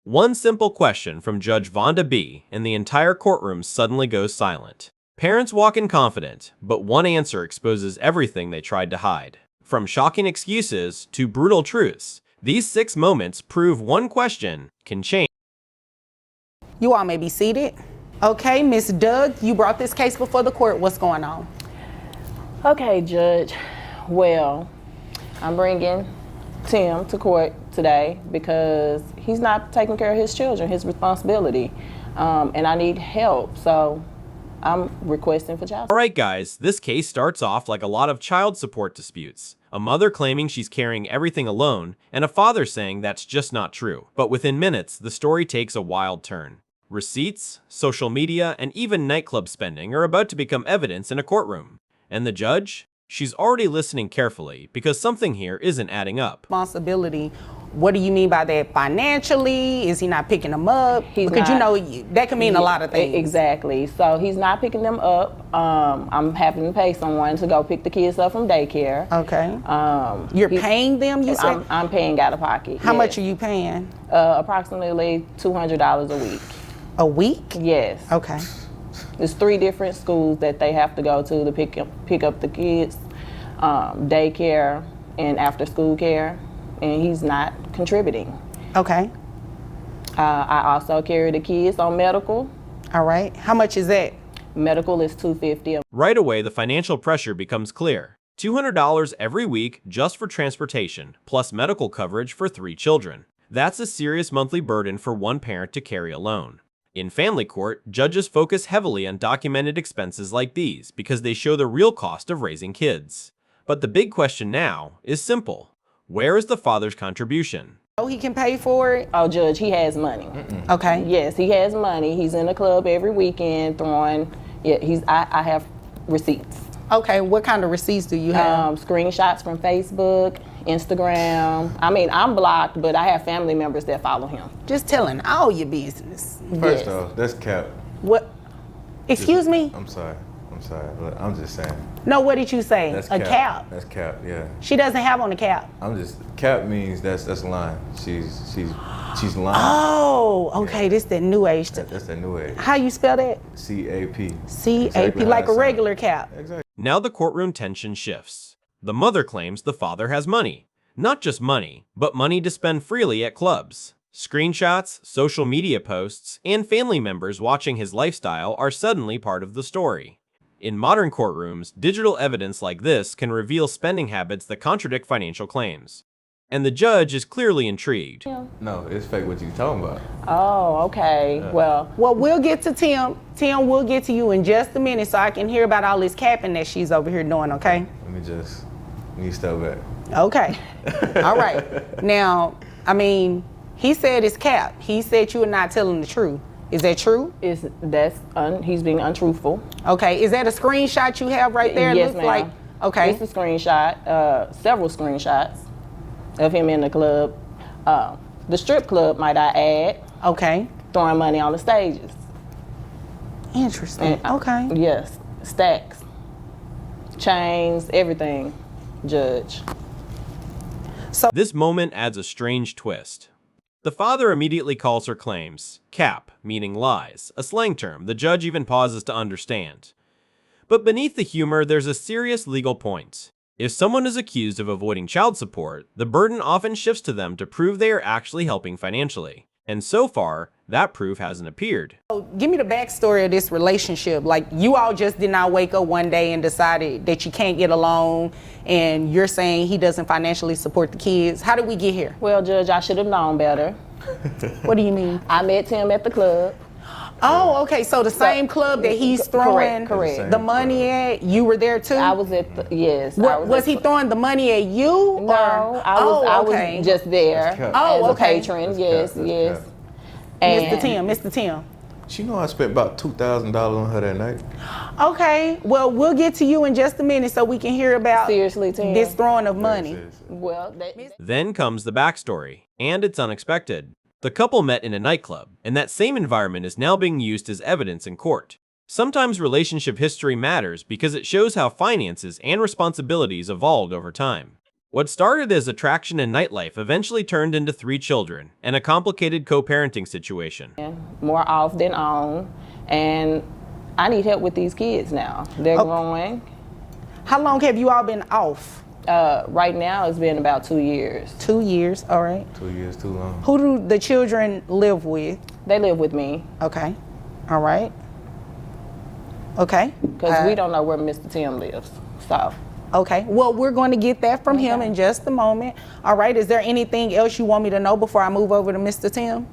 One simple question from Judge Vonda B, and the entire courtroom suddenly goes silent. Parents walk in confident, but one answer exposes everything they tried to hide. From shocking excuses to brutal truths, these 6 moments prove one question can change. You all may be seated. Okay, Miss Doug, you brought this case before the court. What's going on? Okay, Judge. Well, I'm bringing Tim to court today because he's not taking care of his children, his responsibility, and I need help. So I'm requesting for child support. Alright guys, this case starts off like a lot of child support disputes. A mother claiming she's carrying everything alone, and a father saying that's just not true. But within minutes, the story takes a wild turn. Receipts, social media, and even nightclub spending are about to become evidence in a courtroom. And the judge? She's already listening carefully because something here isn't adding up. Responsibility, what do you mean by that? Financially? Is he not picking them up? He's because not, you know, that can mean a lot of things. Exactly. So he's not picking them up. I'm having to pay someone to go pick the kids up from daycare. Okay. You're paying them, you said? I'm paying out of pocket. How much are you paying? Approximately $200 a week. A week? Yes. Okay. There's 3 different schools that they have to go to pick up the kids, daycare and after school care, and he's not contributing. Okay. I also carry the kids on medical. All right. How much is that? Medical is $250. Right away, the financial pressure becomes clear. $200 every week just for transportation, plus medical coverage for 3 children. That's a serious monthly burden for one parent to carry alone. In family court, judges focus heavily on documented expenses like these because they show the real cost of raising kids. But the big question now is simple. Where is the father's contribution? Oh, he can pay for it? Oh, Judge, he has money. Okay. Yes, he has money. He's in a club every weekend throwing, I have receipts. Okay, what kind of receipts do you have? Screenshots from Facebook, Instagram. I mean, I'm blocked, but I have family members that follow him. Just telling all your business. First off, that's cap. What? Excuse me? I'm sorry. But I'm just saying. No, what did you say? That's a cap. That's cap, yeah. She doesn't have on the cap. Cap means that's lying. She's lying. Oh, okay, yeah. This that new age stuff. That's that new age. How you spell that? C-A-P. C-A-P, exactly like a regular cap. Exactly. Now the courtroom tension shifts. The mother claims the father has money. Not just money, but money to spend freely at clubs. Screenshots, social media posts, and family members watching his lifestyle are suddenly part of the story. In modern courtrooms, digital evidence like this can reveal spending habits that contradict financial claims. And the judge is clearly intrigued. No, it's fake what you talking about. Oh, okay. Well, we'll get to Tim. Tim, we'll get to you in just a minute so I can hear about all this capping that she's over here doing, okay? Let me step back. Okay. All right. Now, I mean, he said it's cap. He said you were not telling the truth. Is that true? He's being untruthful. Okay. Is that a screenshot you have right there? Yes, ma'am. Like, okay. It's a screenshot, several screenshots of him in the club. The strip club, might I add. Okay. Throwing money on the stages. Interesting. Okay. Yes. Stacks. Chains, everything, Judge. So this moment adds a strange twist. The father immediately calls her claims cap, meaning lies, a slang term the judge even pauses to understand. But beneath the humor, there's a serious legal point. If someone is accused of avoiding child support, the burden often shifts to them to prove they are actually helping financially. And so far, that proof hasn't appeared. So give me the backstory of this relationship. Like, you all just did not wake up one day and decided that you can't get along, and you're saying he doesn't financially support the kids. How did we get here? Well, Judge, I should have known better. What do you mean? I met him at the club. Oh, okay. So the same club that he's throwing correct. the money at, you were there too? I was at the, yes. Was he throwing the money at you? No, I was just there as a patron. Yes. And Mr. Tim. You know I spent about $2,000 on her that night. Okay, well, we'll get to you in just a minute so we can hear about seriously, Tim, this throwing of money. Well, then comes the backstory, and it's unexpected. The couple met in a nightclub, and that same environment is now being used as evidence in court. Sometimes relationship history matters because it shows how finances and responsibilities evolved over time. What started as attraction and nightlife eventually turned into 3 children and a complicated co-parenting situation. More off than on, and I need help with these kids now. They're growing. How long have you all been off? Right now it's been about 2 years. 2 years, all right. 2 years too long. Who do the children live with? They live with me Okay, all right. Okay. because we don't know where Mr. Tim lives. So Okay, well, we're going to get that from him in just a moment. All right, is there anything else you want me to know before I move over to Mr. Tim?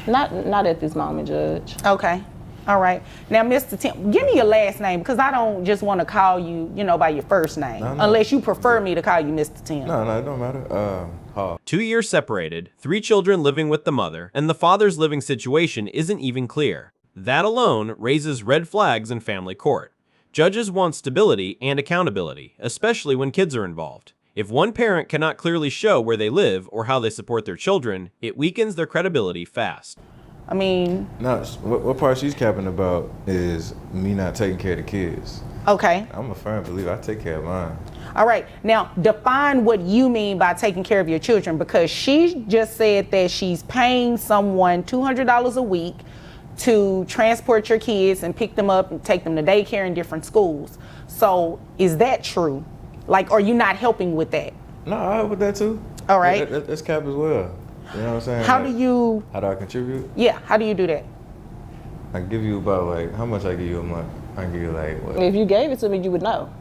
not at this moment, Judge. Okay, all right. Now, Mr. Tim, give me your last name because I don't just want to call you, by your first name, No. unless you prefer me to call you Mr. Tim. No, it don't matter. Hall. 2 years separated, 3 children living with the mother, and the father's living situation isn't even clear. That alone raises red flags in family court. Judges want stability and accountability, especially when kids are involved. If one parent cannot clearly show where they live or how they support their children, it weakens their credibility fast. I mean, No, what part she's capping about is me not taking care of the kids. okay. I'm a firm believer. I take care of mine. All right, now define what you mean by taking care of your children, because she just said that she's paying someone $200 a week to transport your kids and pick them up and take them to daycare in different schools. So is that true? Like, are you not helping with that? No, I help with that too. All right. That's cap as well. You know what I'm saying? How Like, do you, How do I contribute? yeah, how do you do that? I give you about like how much I give you a month. I give you like what? If you gave it to me, you would know.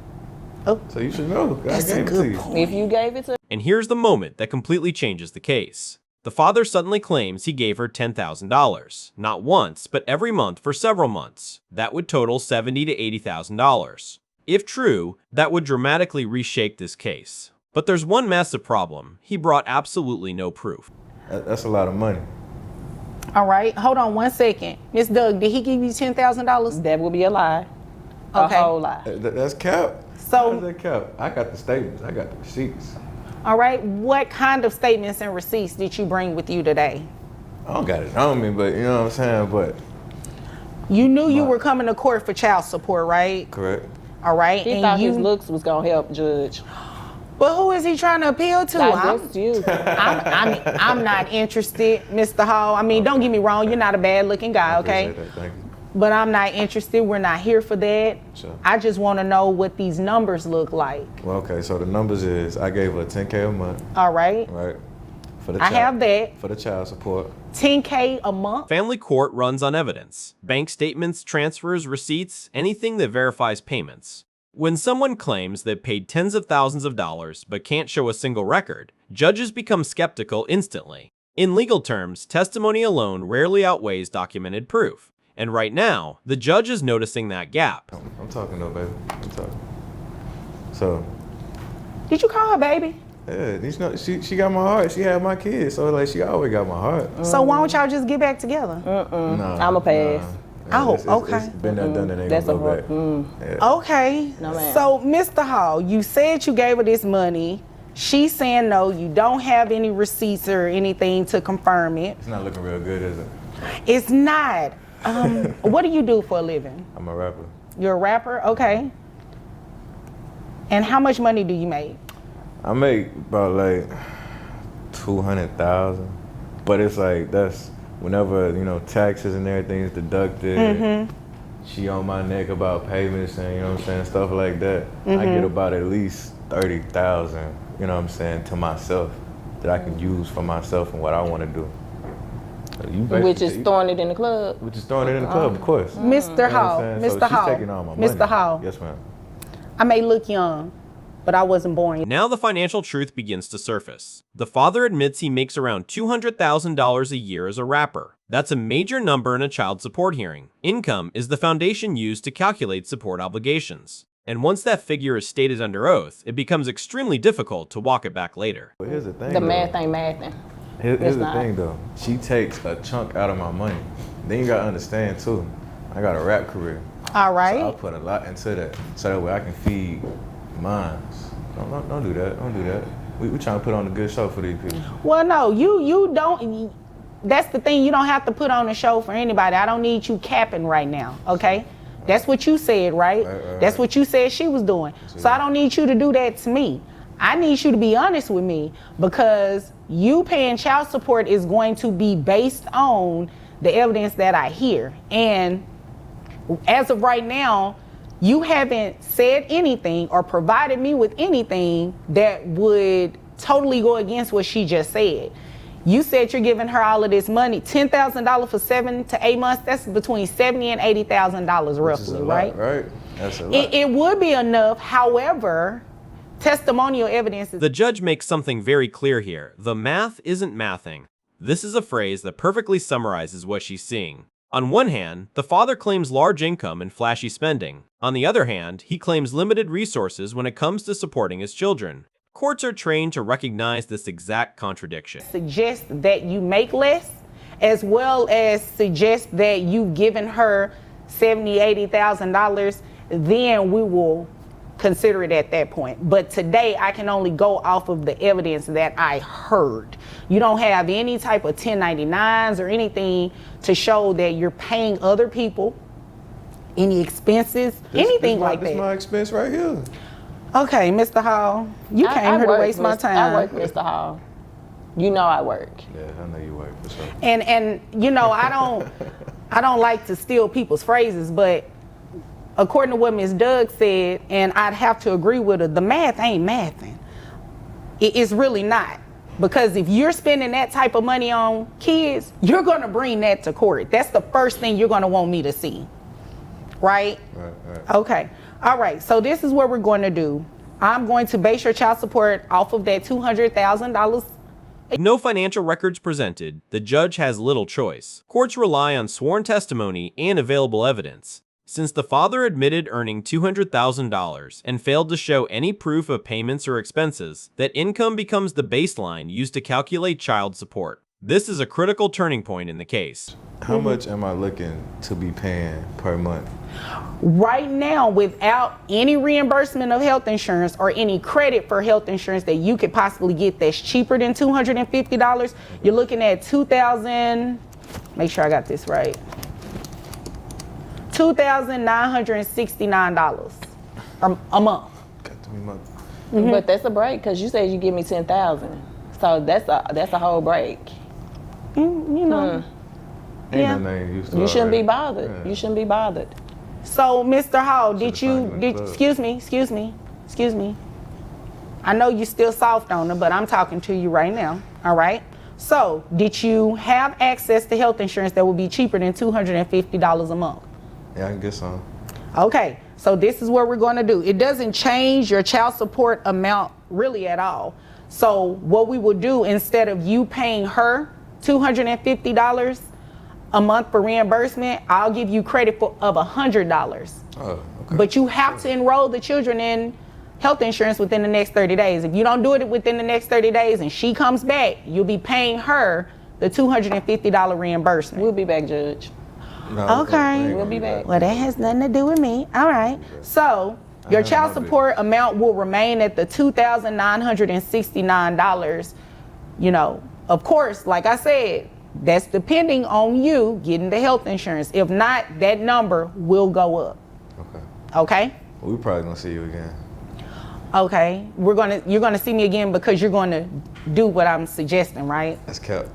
So you should know. I That's a gave it to good you. point. If you gave it to And here's the moment that completely changes the case. The father suddenly claims he gave her $10,000, not once, but every month for several months. That would total $70,000 to $80,000. If true, that would dramatically reshape this case. But there's one massive problem. He brought absolutely no proof. That's a lot of money. All right, hold on one second. Miss Doug, did he give you $10,000? that would be a lie. Okay. A whole lie. That's cap. So- How's that cap? I got the statements. I got the receipts. All right, what kind of statements and receipts did you bring with you today? I don't got it on me, but you know what I'm saying. But You knew you were coming to court for child support, right? correct. All right, He thought his looks was gonna help, Judge. But who is he trying to appeal to? I guess you. I'm not interested, Mr. Hall. I mean, don't get me wrong, you're not a bad-looking guy, I okay? appreciate that. Thank you. But I'm not interested. We're not here for that. Sure. I just want to know what these numbers look like. Well, okay. So the numbers is I gave her $10K a month, All right, right? For the I have that. for the child support. $10K a month. Family court runs on evidence. Bank statements, transfers, receipts, anything that verifies payments. When someone claims they've paid tens of thousands of dollars but can't show a single record, judges become skeptical instantly. In legal terms, testimony alone rarely outweighs documented proof. And right now, the judge is noticing that gap. I'm talking though, baby. I'm talking. So, Did you call her baby? yeah, you know, she got my heart. She had my kids, so like she always got my heart. So why don't y'all just get back together? Nah, I'm a pass. Oh, it's okay. been there, done that. Ain't That's gonna a go back. hard. Yeah. Okay. No, ma'am. So, Mr. Hall, you said you gave her this money. She's saying no, you don't have any receipts or anything to confirm it. It's not looking real good, is it? It's not. What do you do for a living? I'm a rapper. You're a rapper? Okay. And how much money do you make? I make about like 200,000, but it's like that's whenever taxes and everything is deducted. She on my neck about payments and you know what I'm saying, stuff like that. I get about at least 30,000. You know what I'm saying, to myself that I can use for myself and what I want to do. So you Which is basically- throwing it in the club. Which is throwing it in the club, of course. Mr. You know what Hall, I'm saying? So Mr. she's Hall, taking all my money. Mr. Hall. Yes, ma'am. I may look young, but I wasn't born yet. Now the financial truth begins to surface. The father admits he makes around $200,000 a year as a rapper. That's a major number in a child support hearing. Income is the foundation used to calculate support obligations. And once that figure is stated under oath, it becomes extremely difficult to walk it back later. But here's the thing. The though. math ain't mathing. Here's It's the not. thing though. She takes a chunk out of my money. Then you gotta understand too. I got a rap career. All So right. I put a lot into that, so that way I can feed mine. Don't do that. Don't do that. We trying to put on a good show for these people. Well, no, you don't. That's the thing. You don't have to put on a show for anybody. I don't need you capping right now, okay? That's what you said, right? That's what you said she was doing. So I don't need you to do that to me. I need you to be honest with me, because you paying child support is going to be based on the evidence that I hear. And as of right now, you haven't said anything or provided me with anything that would totally go against what she just said. You said you're giving her all of this money, $10,000 for 7 to 8 months. That's between $70,000 and $80,000 roughly, right? Right. That's a lot. It would be enough. However, testimonial evidence is... The judge makes something very clear here. The math isn't mathing. This is a phrase that perfectly summarizes what she's seeing. On one hand, the father claims large income and flashy spending. On the other hand, he claims limited resources when it comes to supporting his children. Courts are trained to recognize this exact contradiction. Suggest that you make less, as well as suggest that you've given her $70,000, $80,000, then we will consider it at that point. But today I can only go off of the evidence that I heard. You don't have any type of 1099s or anything to show that you're paying other people any expenses, anything like that. This is my expense right here. Okay, Mr. Hall, you came here to waste my time. I work, Mr. Hall. You know I work. Yeah, I know you work for sure. And you know, I don't like to steal people's phrases, but according to what Ms. Doug said, and I'd have to agree with her, the math ain't mathing. It's really not. Because if you're spending that type of money on kids, you're gonna bring that to court. That's the first thing you're gonna want me to see, right? Right. Okay, all right, so this is what we're going to do. I'm going to base your child support off of that $200,000. No financial records presented, the judge has little choice. Courts rely on sworn testimony and available evidence. Since the father admitted earning $200,000 and failed to show any proof of payments or expenses, that income becomes the baseline used to calculate child support. This is a critical turning point in the case. How much am I looking to be paying per month? Right now, without any reimbursement of health insurance or any credit for health insurance that you could possibly get that's cheaper than $250, you're looking at make sure I got this right, $2,969 a month. Got to be month. But that's a break, because you said you give me $10,000. So that's a whole break. You know. Ain't no name used to You shouldn't be already. bothered. Yeah. You shouldn't be bothered. So, Mr. Hall, excuse me. I know you're still soft on her, but I'm talking to you right now, all right? So, did you have access to health insurance that would be cheaper than $250 a month? Yeah, I can get some. Okay, so this is what we're gonna do. It doesn't change your child support amount really at all. So what we will do, instead of you paying her $250 a month for reimbursement, I'll give you credit of $100. Oh, okay. But you have to enroll the children in health insurance within the next 30 days. If you don't do it within the next 30 days and she comes back, you'll be paying her the $250 reimbursement. We'll be back, Judge. No, Okay. We'll be back. Well, that has nothing to do with me. All right. So your child support amount will remain at the $2,969. You know, of course, like I said, that's depending on you getting the health insurance. If not, that number will go up. Okay. Okay? Well, we probably gonna see you again. Okay. You're gonna see me again because you're gonna do what I'm suggesting, right? That's kept.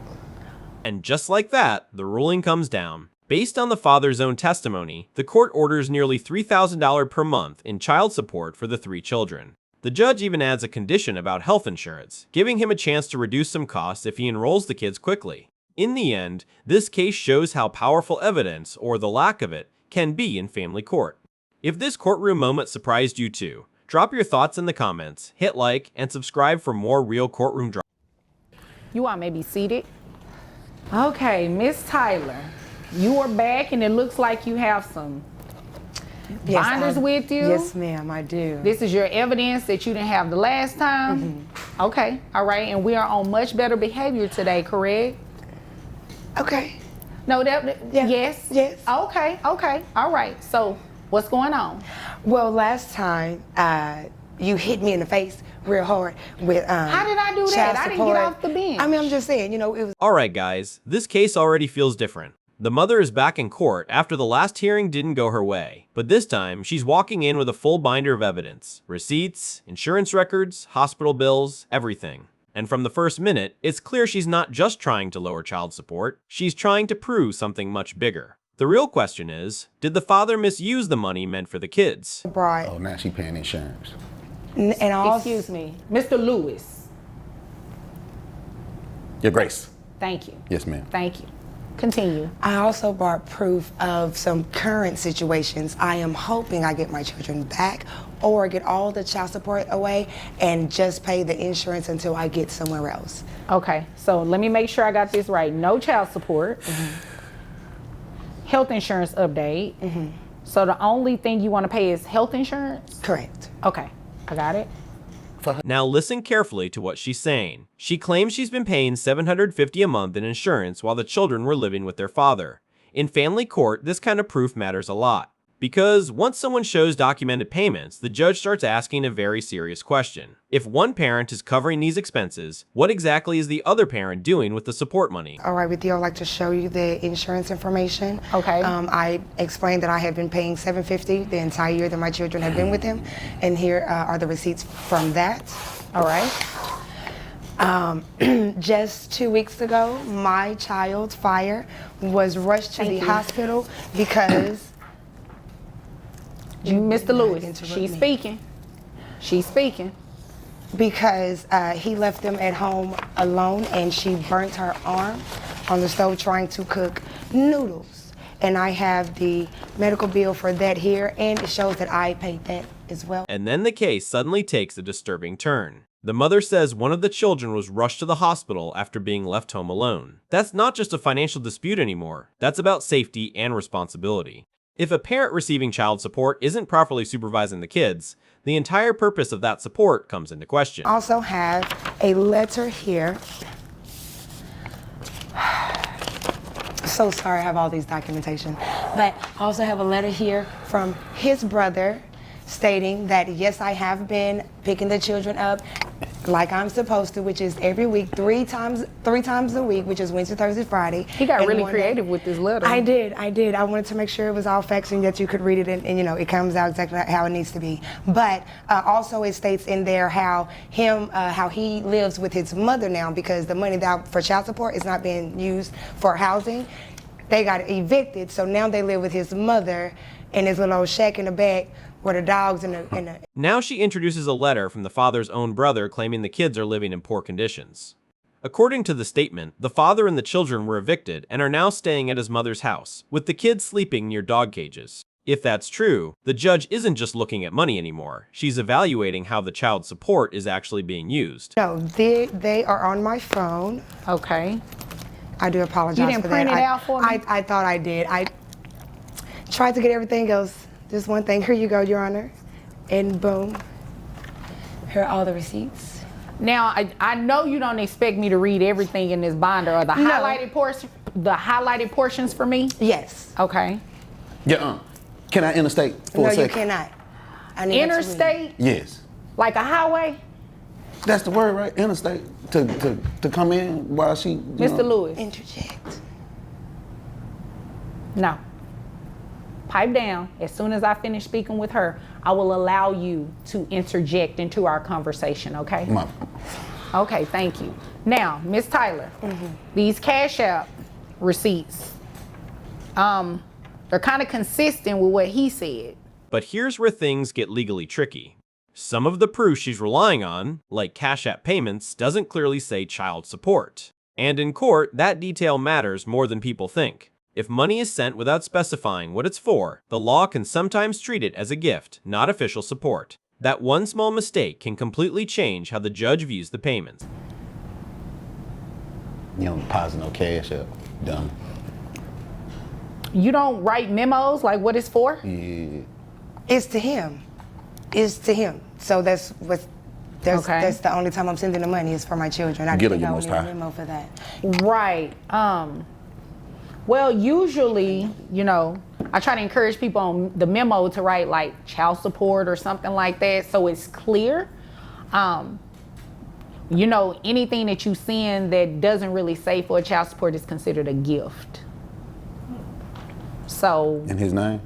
And just like that, the ruling comes down. Based on the father's own testimony, the court orders nearly $3,000 per month in child support for the 3 children. The judge even adds a condition about health insurance, giving him a chance to reduce some costs if he enrolls the kids quickly. In the end, this case shows how powerful evidence, or the lack of it, can be in family court. If this courtroom moment surprised you too, drop your thoughts in the comments, hit like, and subscribe for more real courtroom drama. You all may be seated. Okay, Miss Tyler, you are back and it looks like you have some binders with you. Yes, ma'am, I do. This is your evidence that you didn't have the last time. Okay, all right, and we are on much better behavior today, correct? Okay. No, Yeah. yes? Yes. Okay, all right. So what's going on? Well, last time you hit me in the face real hard with How did I do that? child I didn't support. get off the bench. I mean, I'm just saying, you know, it was. Alright guys, this case already feels different. The mother is back in court after the last hearing didn't go her way, but this time she's walking in with a full binder of evidence, receipts, insurance records, hospital bills, everything. And from the first minute, it's clear she's not just trying to lower child support, she's trying to prove something much bigger. The real question is, did the father misuse the money meant for the kids? Brought, Oh, now she paying insurance. and also, Excuse me, Mr. Lewis. Your Grace. Thank you. Yes, ma'am. Thank you. Continue. I also brought proof of some current situations. I am hoping I get my children back or get all the child support away and just pay the insurance until I get somewhere else. Okay, so let me make sure I got this right. No child support. Health insurance update. So the only thing you want to pay is health insurance? Correct. Okay, I got it. Now listen carefully to what she's saying. She claims she's been paying $750 a month in insurance while the children were living with their father. In family court, this kind of proof matters a lot. Because once someone shows documented payments, the judge starts asking a very serious question. If one parent is covering these expenses, what exactly is the other parent doing with the support money? All right, with you, I'd like to show you the insurance information. Okay. I explained that I have been paying $750 the entire year that my children have been with him, and here are the receipts from that. All right. Just 2 weeks ago, my child, Fire, was rushed to Thank the you. hospital because Mr. Lewis, interrupt she's me. speaking. She's speaking. he left them at home alone, and she burnt her arm on the stove trying to cook noodles. And I have the medical bill for that here, and it shows that I paid that as well. And then the case suddenly takes a disturbing turn. The mother says one of the children was rushed to the hospital after being left home alone. That's not just a financial dispute anymore. That's about safety and responsibility. If a parent receiving child support isn't properly supervising the kids, the entire purpose of that support comes into question. Also have a letter here. So sorry I have all these documentation. But I also have a letter here from his brother stating that yes, I have been picking the children up like I'm supposed to, which is every week, three times a week, which is Wednesday, Thursday, Friday. He got And really one day- creative with this letter. I did. I wanted to make sure it was all facts and that you could read it and it comes out exactly how it needs to be. But also it states in there how he lives with his mother now because the money that for child support is not being used for housing. They got evicted, so now they live with his mother in his little old shack in the back where the dogs and the Now she introduces a letter from the father's own brother claiming the kids are living in poor conditions. According to the statement, the father and the children were evicted and are now staying at his mother's house, with the kids sleeping near dog cages. If that's true, the judge isn't just looking at money anymore. She's evaluating how the child support is actually being used. No, they are on my phone. Okay. I do apologize You didn't for print that. it out for me? I thought I did. I tried to get everything else. Just one thing. Here you go, Your Honor. And boom. Here are all the receipts. Now, I know you don't expect me to read everything in this binder or the No. highlighted portions for me? Yes. Okay. Yeah, can I interstate for No, a second? you cannot. I need Interstate, Yes. like a highway? That's the word, right? Interstate. To come in while she... Mr. Lewis, Interject. no. Pipe down. As soon as I finish speaking with her, I will allow you to interject into our conversation, okay? Okay, thank you. Now, Miss Tyler, these Cash App receipts, they're kind of consistent with what he said. But here's where things get legally tricky. Some of the proof she's relying on, like Cash App payments, doesn't clearly say child support. And in court, that detail matters more than people think. If money is sent without specifying what it's for, the law can sometimes treat it as a gift, not official support. That one small mistake can completely change how the judge views the payments. You don't deposit no cash up. Done. You don't write memos like what it's for? Yeah. It's to him. It's to him. So that's the only time I'm sending the money is for my children. I Get think her, I you will most need a high. memo for that. Right. Well, usually, I try to encourage people on the memo to write like child support or something like that so it's clear. Anything that you send that doesn't really say for child support is considered a gift. So, In his name?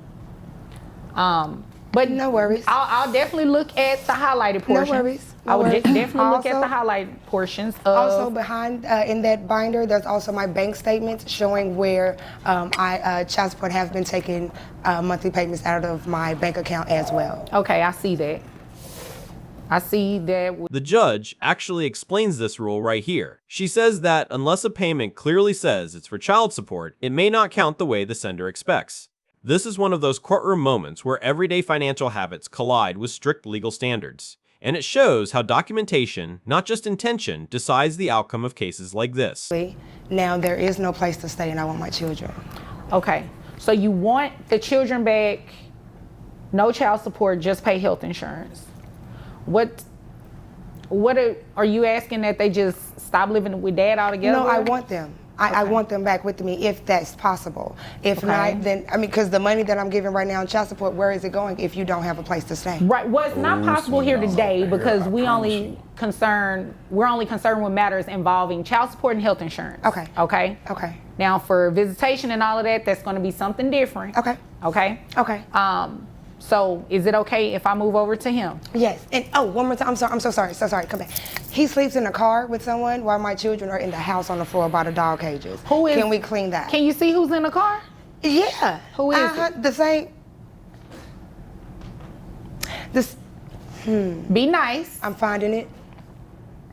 but No worries. I'll definitely look at the highlighted portions. worries. No I would worries. definitely look at Also- the highlighted portions of. Also behind in that binder, there's also my bank statements showing where child support has been taking monthly payments out of my bank account as well. Okay, I see that. I see that. The judge actually explains this rule right here. She says that unless a payment clearly says it's for child support, it may not count the way the sender expects. This is one of those courtroom moments where everyday financial habits collide with strict legal standards. And it shows how documentation, not just intention, decides the outcome of cases like this. Now there is no place to stay, and I want my children. Okay, so you want the children back, no child support, just pay health insurance. What are you asking, that they just stop living with dad altogether? No, I want them. I want them back with me if that's possible. If not, then, because the money that I'm giving right now in child support, where is it going if you don't have a place to stay? Right. Well, it's not possible here today because we're only concerned with matters involving child support and health insurance. Okay. Okay. Okay. Now, for visitation and all of that, that's going to be something different. Okay. Okay. Okay. So is it okay if I move over to him? Yes. And one more time. I'm so sorry. Come back. He sleeps in a car with someone while my children are in the house on the floor by the dog cages. Who is? Can we clean that? Can you see who's in the car? Yeah. Who is it? The same. This. Be nice. I'm finding it.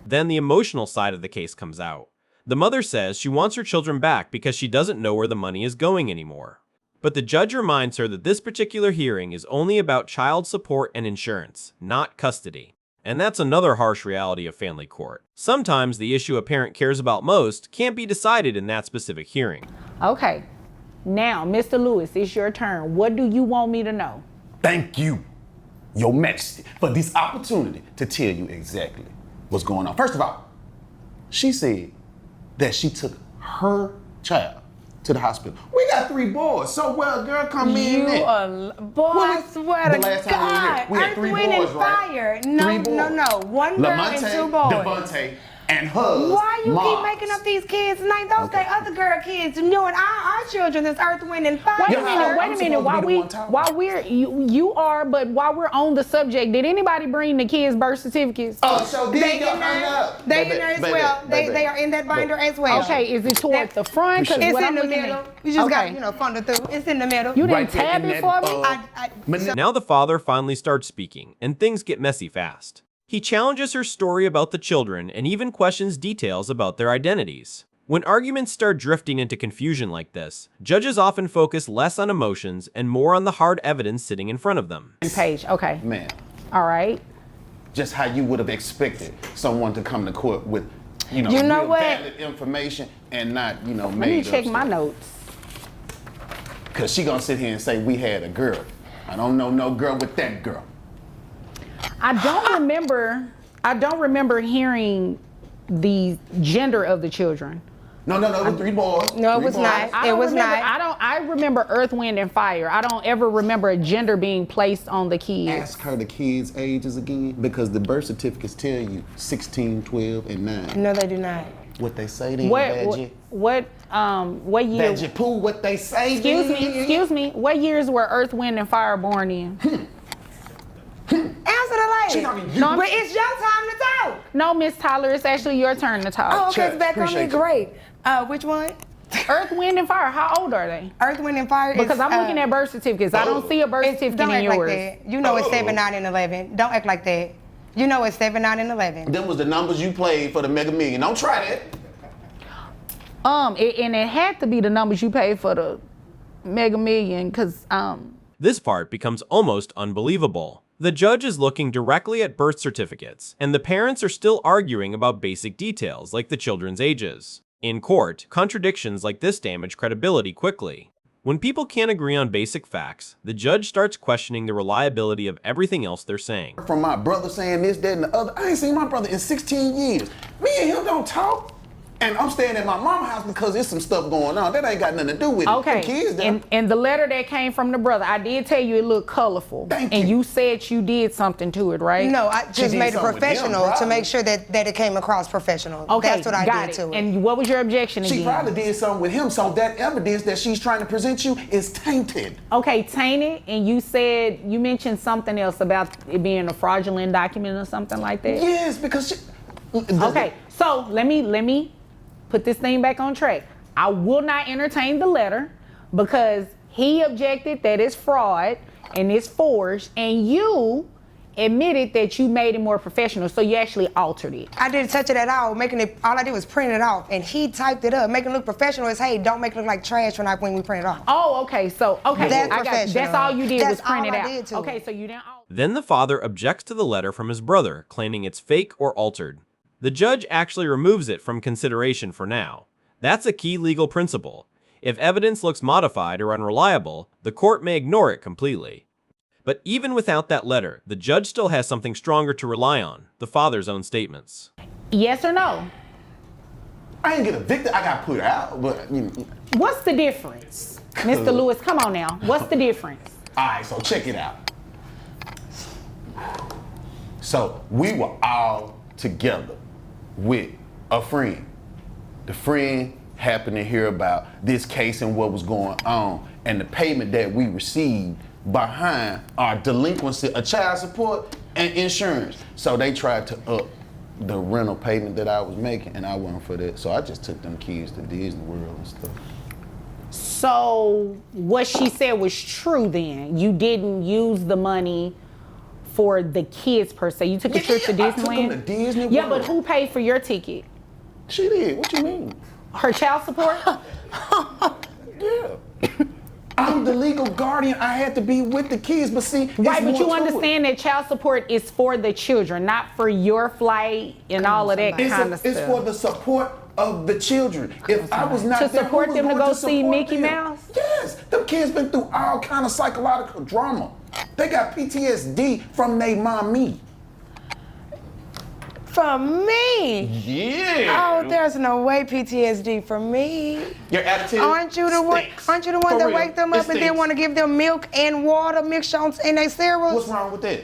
Then the emotional side of the case comes out. The mother says she wants her children back because she doesn't know where the money is going anymore. But the judge reminds her that this particular hearing is only about child support and insurance, not custody. And that's another harsh reality of family court. Sometimes the issue a parent cares about most can't be decided in that specific hearing. Okay. Now, Mr. Lewis, it's your turn. What do you want me to know? Thank you, Your Majesty, for this opportunity to tell you exactly what's going on. First of all, she said that she took her child to the hospital. We got 3 boys, so well, girl, come in there. Boy, I swear to The last time we were here, God. we had Earth, 3 Wind, boys, and right? Fire. No, 3 boys. no. One girl and 2 boys. Devontae, and her. Why you keep Mars. making up these kids' names? Those they other girl kids. Knowing our children is Earth, Wind, and Fire. Wait a Yeah, minute, I'm wait a minute. supposed to be the one talking. While we're you are, but while we're on the subject, did anybody bring the kids' birth certificates? Oh, so They they in got hung there. up. They in there as well. They are in that binder as well. Okay, is it toward the front? 'Cause It's what in I'm the looking middle. at- You just Okay. got funnel through. It's in the middle. You didn't Right there tab in it that, for me? Now the father finally starts speaking, and things get messy fast. He challenges her story about the children and even questions details about their identities. When arguments start drifting into confusion like this, judges often focus less on emotions and more on the hard evidence sitting in front of them. Page. Okay. Man, All right. just how you would have expected someone to come to court with, You know real what? valid information and not, Let me made check up my stuff. notes. Cause she gonna sit here and say we had a girl. I don't know no girl with that girl. I don't remember hearing the gender of the children. No, it was 3 boys. No, it 3 was boys. not. I It don't was remember, not. I remember Earth, Wind, and Fire. I don't ever remember a gender being placed on the kids. Ask her the kids' ages again, because the birth certificates tell you 16, 12, and 9. No, they do not. What they say then, What year? Badgie Pooh, what they say Excuse me. What years were Earth, Wind, and Fire born in? Answer the lady. No, But it's your time to talk. No, Miss Tyler, it's actually your turn to Oh, talk. okay, it's back on me. Appreciate you. Great. Which one? Earth, Wind, and Fire. How old are they? Earth, Wind, and Fire. Because is, I'm looking at birth certificates. I don't see a birth certificate don't in act yours. like that. You know it's 7, 9, and 11. Don't act like that. You know it's 7, 9, and 11. Them was the numbers you played for the Mega Million. Don't try that. And it had to be the numbers you paid for the Mega Million, because This part becomes almost unbelievable. The judge is looking directly at birth certificates, and the parents are still arguing about basic details like the children's ages. In court, contradictions like this damage credibility quickly. When people can't agree on basic facts, the judge starts questioning the reliability of everything else they're saying. From my brother saying this, that, and the other. I ain't seen my brother in 16 years. Me and him don't talk. And I'm staying at my mama's house because there's some stuff going on. That ain't got nothing to do with it. Okay. Them kids there. And the letter that came from the brother, I did tell you it looked colorful. Thank and you. you said you did something to it, right? No, I just did made it something with him, professional to probably. make sure that it came across professional. Okay, That's what I got did it. to it. And what was your objection She again? probably did something with him, so that evidence that she's trying to present you is tainted. Okay, tainted, and you mentioned something else about it being a fraudulent document or something like that. Yes, because she... Okay, so let me put this thing back on track. I will not entertain the letter because he objected that it's fraud and it's forged, and you admitted that you made it more professional, so you actually altered it. I didn't touch it at all. All I did was print it off, and he typed it up, making it look professional as, hey, don't make it look like trash when we print it off. Oh, okay, so That's I got you. That's professional. all you did was That's print all it I out. did to Okay, it. so you didn't alter. Then the father objects to the letter from his brother, claiming it's fake or altered. The judge actually removes it from consideration for now. That's a key legal principle. If evidence looks modified or unreliable, the court may ignore it completely. But even without that letter, the judge still has something stronger to rely on, the father's own statements. Yes or no? I ain't get evicted, I got put out, but... You know. What's the difference? Mr. Lewis, come on now. What's the difference? All right, so check it out. So we were all together with a friend. The friend happened to hear about this case and what was going on and the payment that we received behind our delinquency of child support and insurance. So they tried to up the rental payment that I was making, and I wasn't for that. So I just took them kids to Disney World and stuff. So what she said was true then. You didn't use the money for the kids per se. You took a trip to I took them Disneyland? to Disney Yeah, World. but who paid for your ticket? She did. What you mean? Her child support? Yeah. I'm the legal guardian. I had to be with the kids, but see, Right, but it's you more to it. understand that child support is for the children, not for your flight and all of that It's, kind of it's stuff. for the support of the children. If I was not To there, who support was them to going go see support Mickey them? Mouse? Yes, them kids been through all kind of psychological drama. They got PTSD from they mommy. From me? Yeah. Oh, there's no way PTSD from me. Your attitude. Aren't you the one? stinks. Aren't you the one For that real, wake them it up and then stinks. want to give them milk and water mixed in their cereals? What's wrong with that?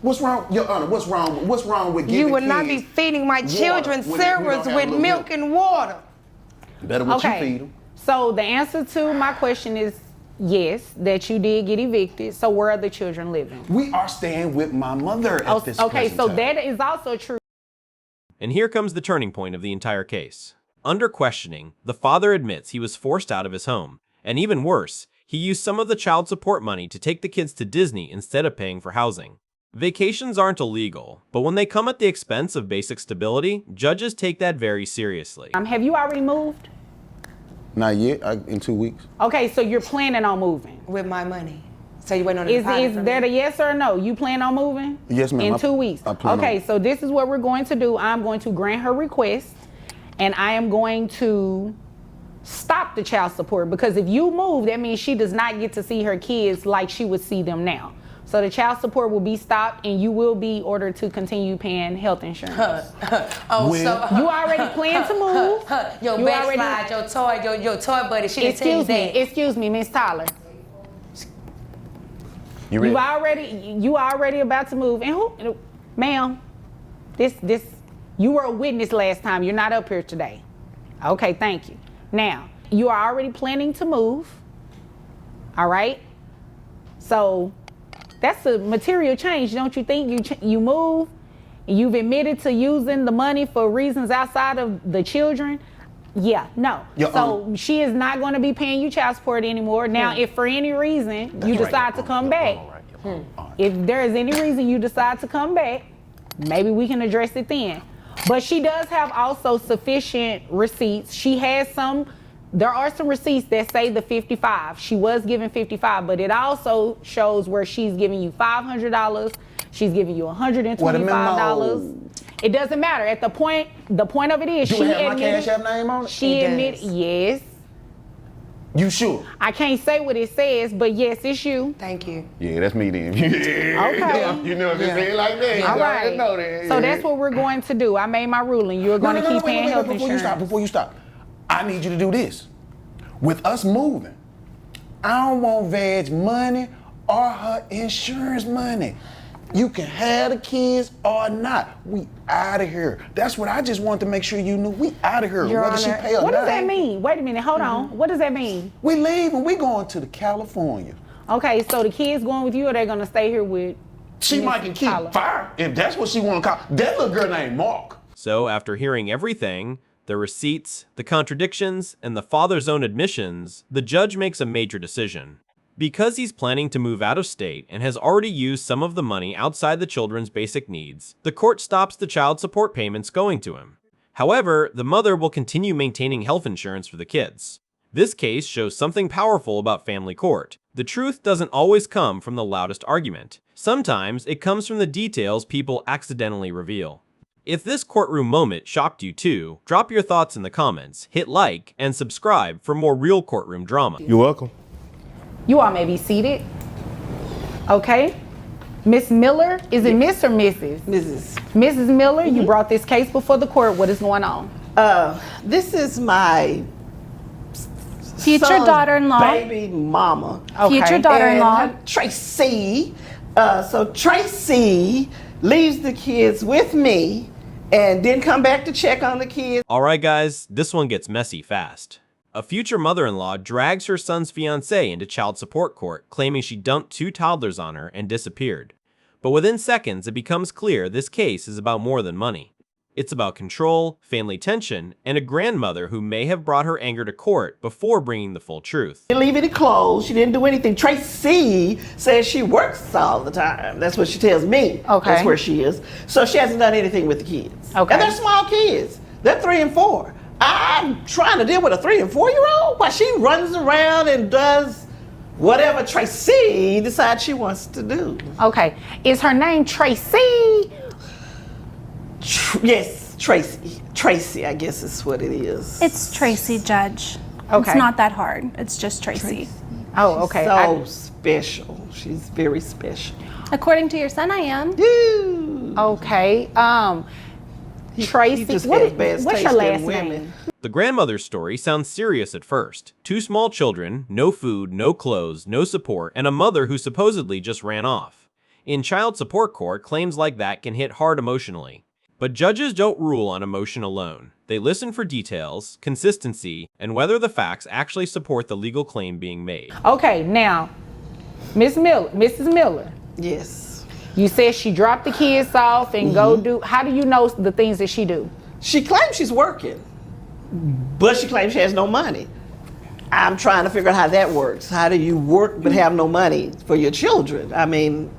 What's wrong, Your Honor? What's wrong with giving You would not be kids feeding my water children when we don't cereals have with little milk and water. Better what you Okay. feed them. So the answer to my question is yes, that you did get evicted. So where are the children living? We are staying with my mother at this Okay, present so time. that is also true. And here comes the turning point of the entire case. Under questioning, the father admits he was forced out of his home, and even worse, he used some of the child support money to take the kids to Disney instead of paying for housing. Vacations aren't illegal, but when they come at the expense of basic stability, judges take that very seriously. Have you already moved? Not yet. In 2 weeks. Okay, so you're planning on moving. With my money. So you waiting on the Is deposit from that me? a yes or a no? You plan on moving? Yes, ma'am. In I- 2 weeks. I plan Okay, on- so this is what we're going to do. I'm going to grant her request, and I am going to stop the child support, because if you move, that means she does not get to see her kids like she would see them now. So the child support will be stopped, and you will be ordered to continue paying health insurance. Oh, When- so You already plan to move. your You already- backslide, your toy buddy. She didn't tell you that. Excuse me, Miss Tyler. You ready? You already about to move. And who, ma'am, you were a witness last time. You're not up here today. Okay, thank you. Now, you are already planning to move. All right? So that's a material change, don't you think? You move, you've admitted to using the money for reasons outside of the children. Yeah, no. So she is not going to be paying you child support anymore. Now, if for any reason you decide to come back, if there is any reason you decide to come back, maybe we can address it then. But she does have also sufficient receipts. There are some receipts that say the 55. She was given 55, but it also shows where she's giving you $500. She's giving you $125. It doesn't matter. At the point of it is, Do she it have my admitted. Cash App name on it? She It admitted, does. yes. You sure? I can't say what it says, but yes, it's you. Thank you. Yeah, that's me then. Yeah. Okay. You know what I'm saying? Like that. All You right. already know that. So Yeah. that's what we're going to do. I made my ruling. You're going to keep paying health insurance. Before you stop, I need you to do this. With us moving, I don't want Veg's money or her insurance money. You can have the kids or not. We out of here. That's what I just wanted to make sure you knew. We out of here. Your Whether she Honor, pay or What not. does that mean? Wait a minute. Hold on. What does that mean? We leaving. We going to the California. Okay, so the kids going with you, or they're going to stay here with She Miss might can keep Tyler? fire if that's what she want to call. That little girl named Mark. So after hearing everything, the receipts, the contradictions, and the father's own admissions, the judge makes a major decision. Because he's planning to move out of state and has already used some of the money outside the children's basic needs, the court stops the child support payments going to him. However, the mother will continue maintaining health insurance for the kids. This case shows something powerful about family court. The truth doesn't always come from the loudest argument. Sometimes it comes from the details people accidentally reveal. If this courtroom moment shocked you too, drop your thoughts in the comments, hit like, and subscribe for more real courtroom drama. You're welcome. You all may be seated. Okay. Miss Miller, is it Miss or Mrs.? Mrs. Mrs. Miller, you brought this case before the court. What is going on? This is my Future son's daughter-in-law. baby mama. Future Okay. daughter-in-law. And Tracy. So Tracy leaves the kids with me and didn't come back to check on the kids. Alright guys, this one gets messy fast. A future mother-in-law drags her son's fiancé into child support court, claiming she dumped 2 toddlers on her and disappeared. But within seconds, it becomes clear this case is about more than money. It's about control, family tension, and a grandmother who may have brought her anger to court before bringing the full truth. Didn't leave any clothes. She didn't do anything. Tracy says she works all the time. That's what she tells me. Okay. That's where she is. So she hasn't done anything with the kids. Okay. And they're small kids. They're 3 and 4. I'm trying to deal with a 3 and 4-year-old while she runs around and does whatever Tracy decides she wants to do. Okay. Is her name Tracy? Yes, Tracy. Tracy, I guess is what it is. It's Tracy, Judge. Okay. It's not that hard. It's just Tracy. Oh, okay. So special. She's very special. According to your son, I am. Ooh. Okay. Tracy, He just what has is- bad what's taste your in last women. name? The grandmother's story sounds serious at first. 2 small children, no food, no clothes, no support, and a mother who supposedly just ran off. In child support court, claims like that can hit hard emotionally. But judges don't rule on emotion alone. They listen for details, consistency, and whether the facts actually support the legal claim being made. Okay, now, Mrs. Miller, Yes. you said she dropped the kids off and go do, how do you know the things that she do? She claims she's working, but she claims she has no money. I'm trying to figure out how that works. How do you work but have no money for your children? I mean,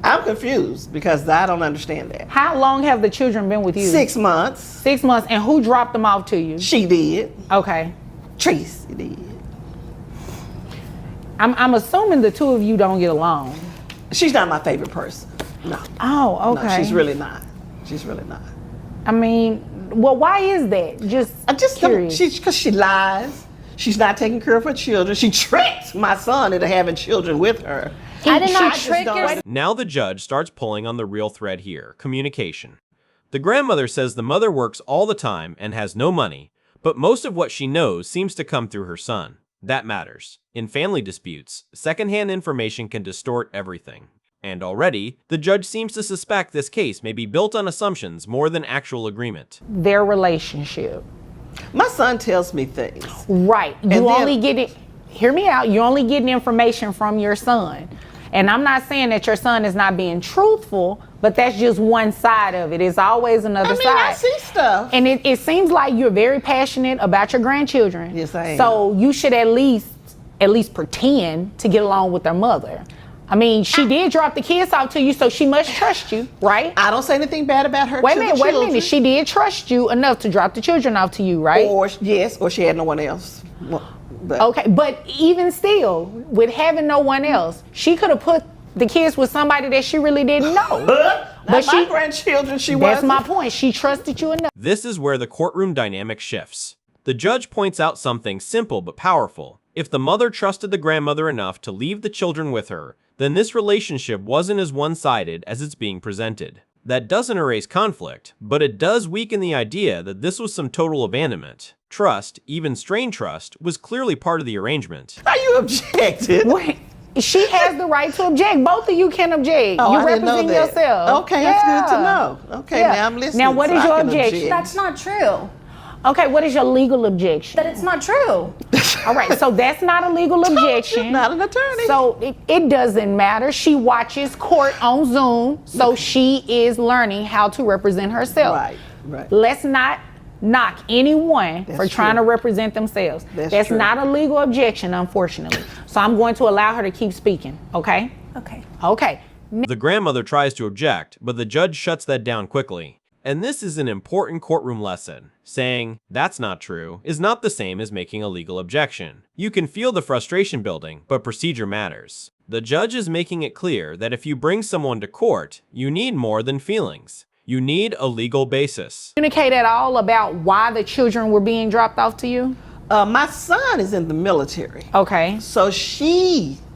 I'm confused because I don't understand that. How long have the children been with you? 6 months. 6 months, and who dropped them off to you? She did. Okay. Tracy did. I'm assuming the two of you don't get along. She's not my favorite person. No. Oh, okay. No, she's really not. She's really not. I mean, well, why is that? I just don't, curious. because she lies. She's not taking care of her children. She tricked my son into having children with her. I did not just trick don't- your Now the judge starts pulling on the real thread here, communication. The grandmother says the mother works all the time and has no money, but most of what she knows seems to come through her son. That matters. In family disputes, secondhand information can distort everything. And already, the judge seems to suspect this case may be built on assumptions more than actual agreement. Their relationship. My son tells me things. Right. You then- only get it, hear me out, you're only getting information from your son. And I'm not saying that your son is not being truthful, but that's just one side of it. It's always another I mean, side. I see stuff. And it seems like you're very passionate about your grandchildren. Yes, I am. So you should at least pretend to get along with their mother. I mean, she did drop the kids off to you, so she must trust you, right? I don't say anything bad about her. Wait a to the minute, wait a children. minute. She did trust you enough to drop the children off to you, right? Or yes, or she had no one else. Well, but Okay, but even still, with having no one else, she could have put the kids with somebody that she really didn't know. not But my she- grandchildren. She That's wasn't. my point. She trusted you enough. This is where the courtroom dynamic shifts. The judge points out something simple but powerful. If the mother trusted the grandmother enough to leave the children with her, then this relationship wasn't as one-sided as it's being presented. That doesn't erase conflict, but it does weaken the idea that this was some total abandonment. Trust, even strained trust, was clearly part of the arrangement. How you objected? Wait, she has the right to object. Both of you can object. Oh, you I didn't know represent that. yourself. Okay, that's good to know. Okay, now I'm listening. Now, what so is I your can objection? object. That's not true. Okay, what is your legal objection? That it's not true. All right, so that's not a legal objection. Not an attorney. So it doesn't matter. She watches court on Zoom, so she is learning how to represent herself. Right, right. Let's not knock anyone for That's trying true. to represent themselves. That's true. not a legal objection, unfortunately. So I'm going to allow her to keep speaking, okay? Okay. Okay. The grandmother tries to object, but the judge shuts that down quickly. And this is an important courtroom lesson. Saying, "That's not true," is not the same as making a legal objection. You can feel the frustration building, but procedure matters. The judge is making it clear that if you bring someone to court, you need more than feelings. You need a legal basis. Communicate at all about why the children were being dropped off to you? My son is in the military. Okay. So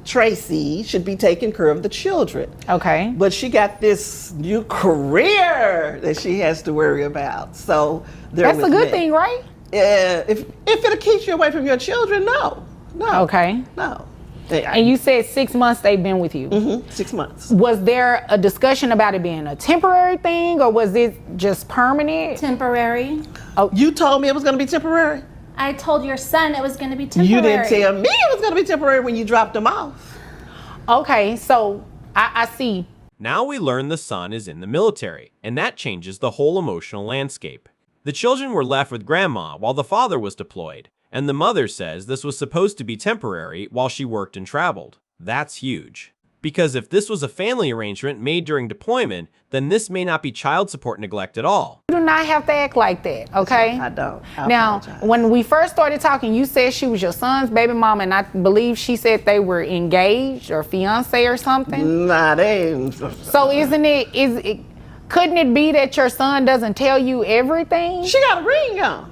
Tracy, should be taking care of the children. Okay. But she got this new career that she has to worry about. So That's a good thing, right? If it'll keep you away from your children, no. Okay. No. And you said 6 months they've been with you. Mm-hmm, 6 months. Was there a discussion about it being a temporary thing, or was it just permanent? Temporary. You told me it was going to be temporary? I told your son it was going to be temporary. You didn't tell me it was going to be temporary when you dropped him off. Okay, so I see. Now we learn the son is in the military, and that changes the whole emotional landscape. The children were left with grandma while the father was deployed, and the mother says this was supposed to be temporary while she worked and traveled. That's huge. Because if this was a family arrangement made during deployment, then this may not be child support neglect at all. You do not have to act like that, okay? I don't. I Now, apologize. when we first started talking, you said she was your son's baby mama, and I believe she said they were engaged or fiance or something. Nah, they ain't. So couldn't it be that your son doesn't tell you everything? She got a ring on.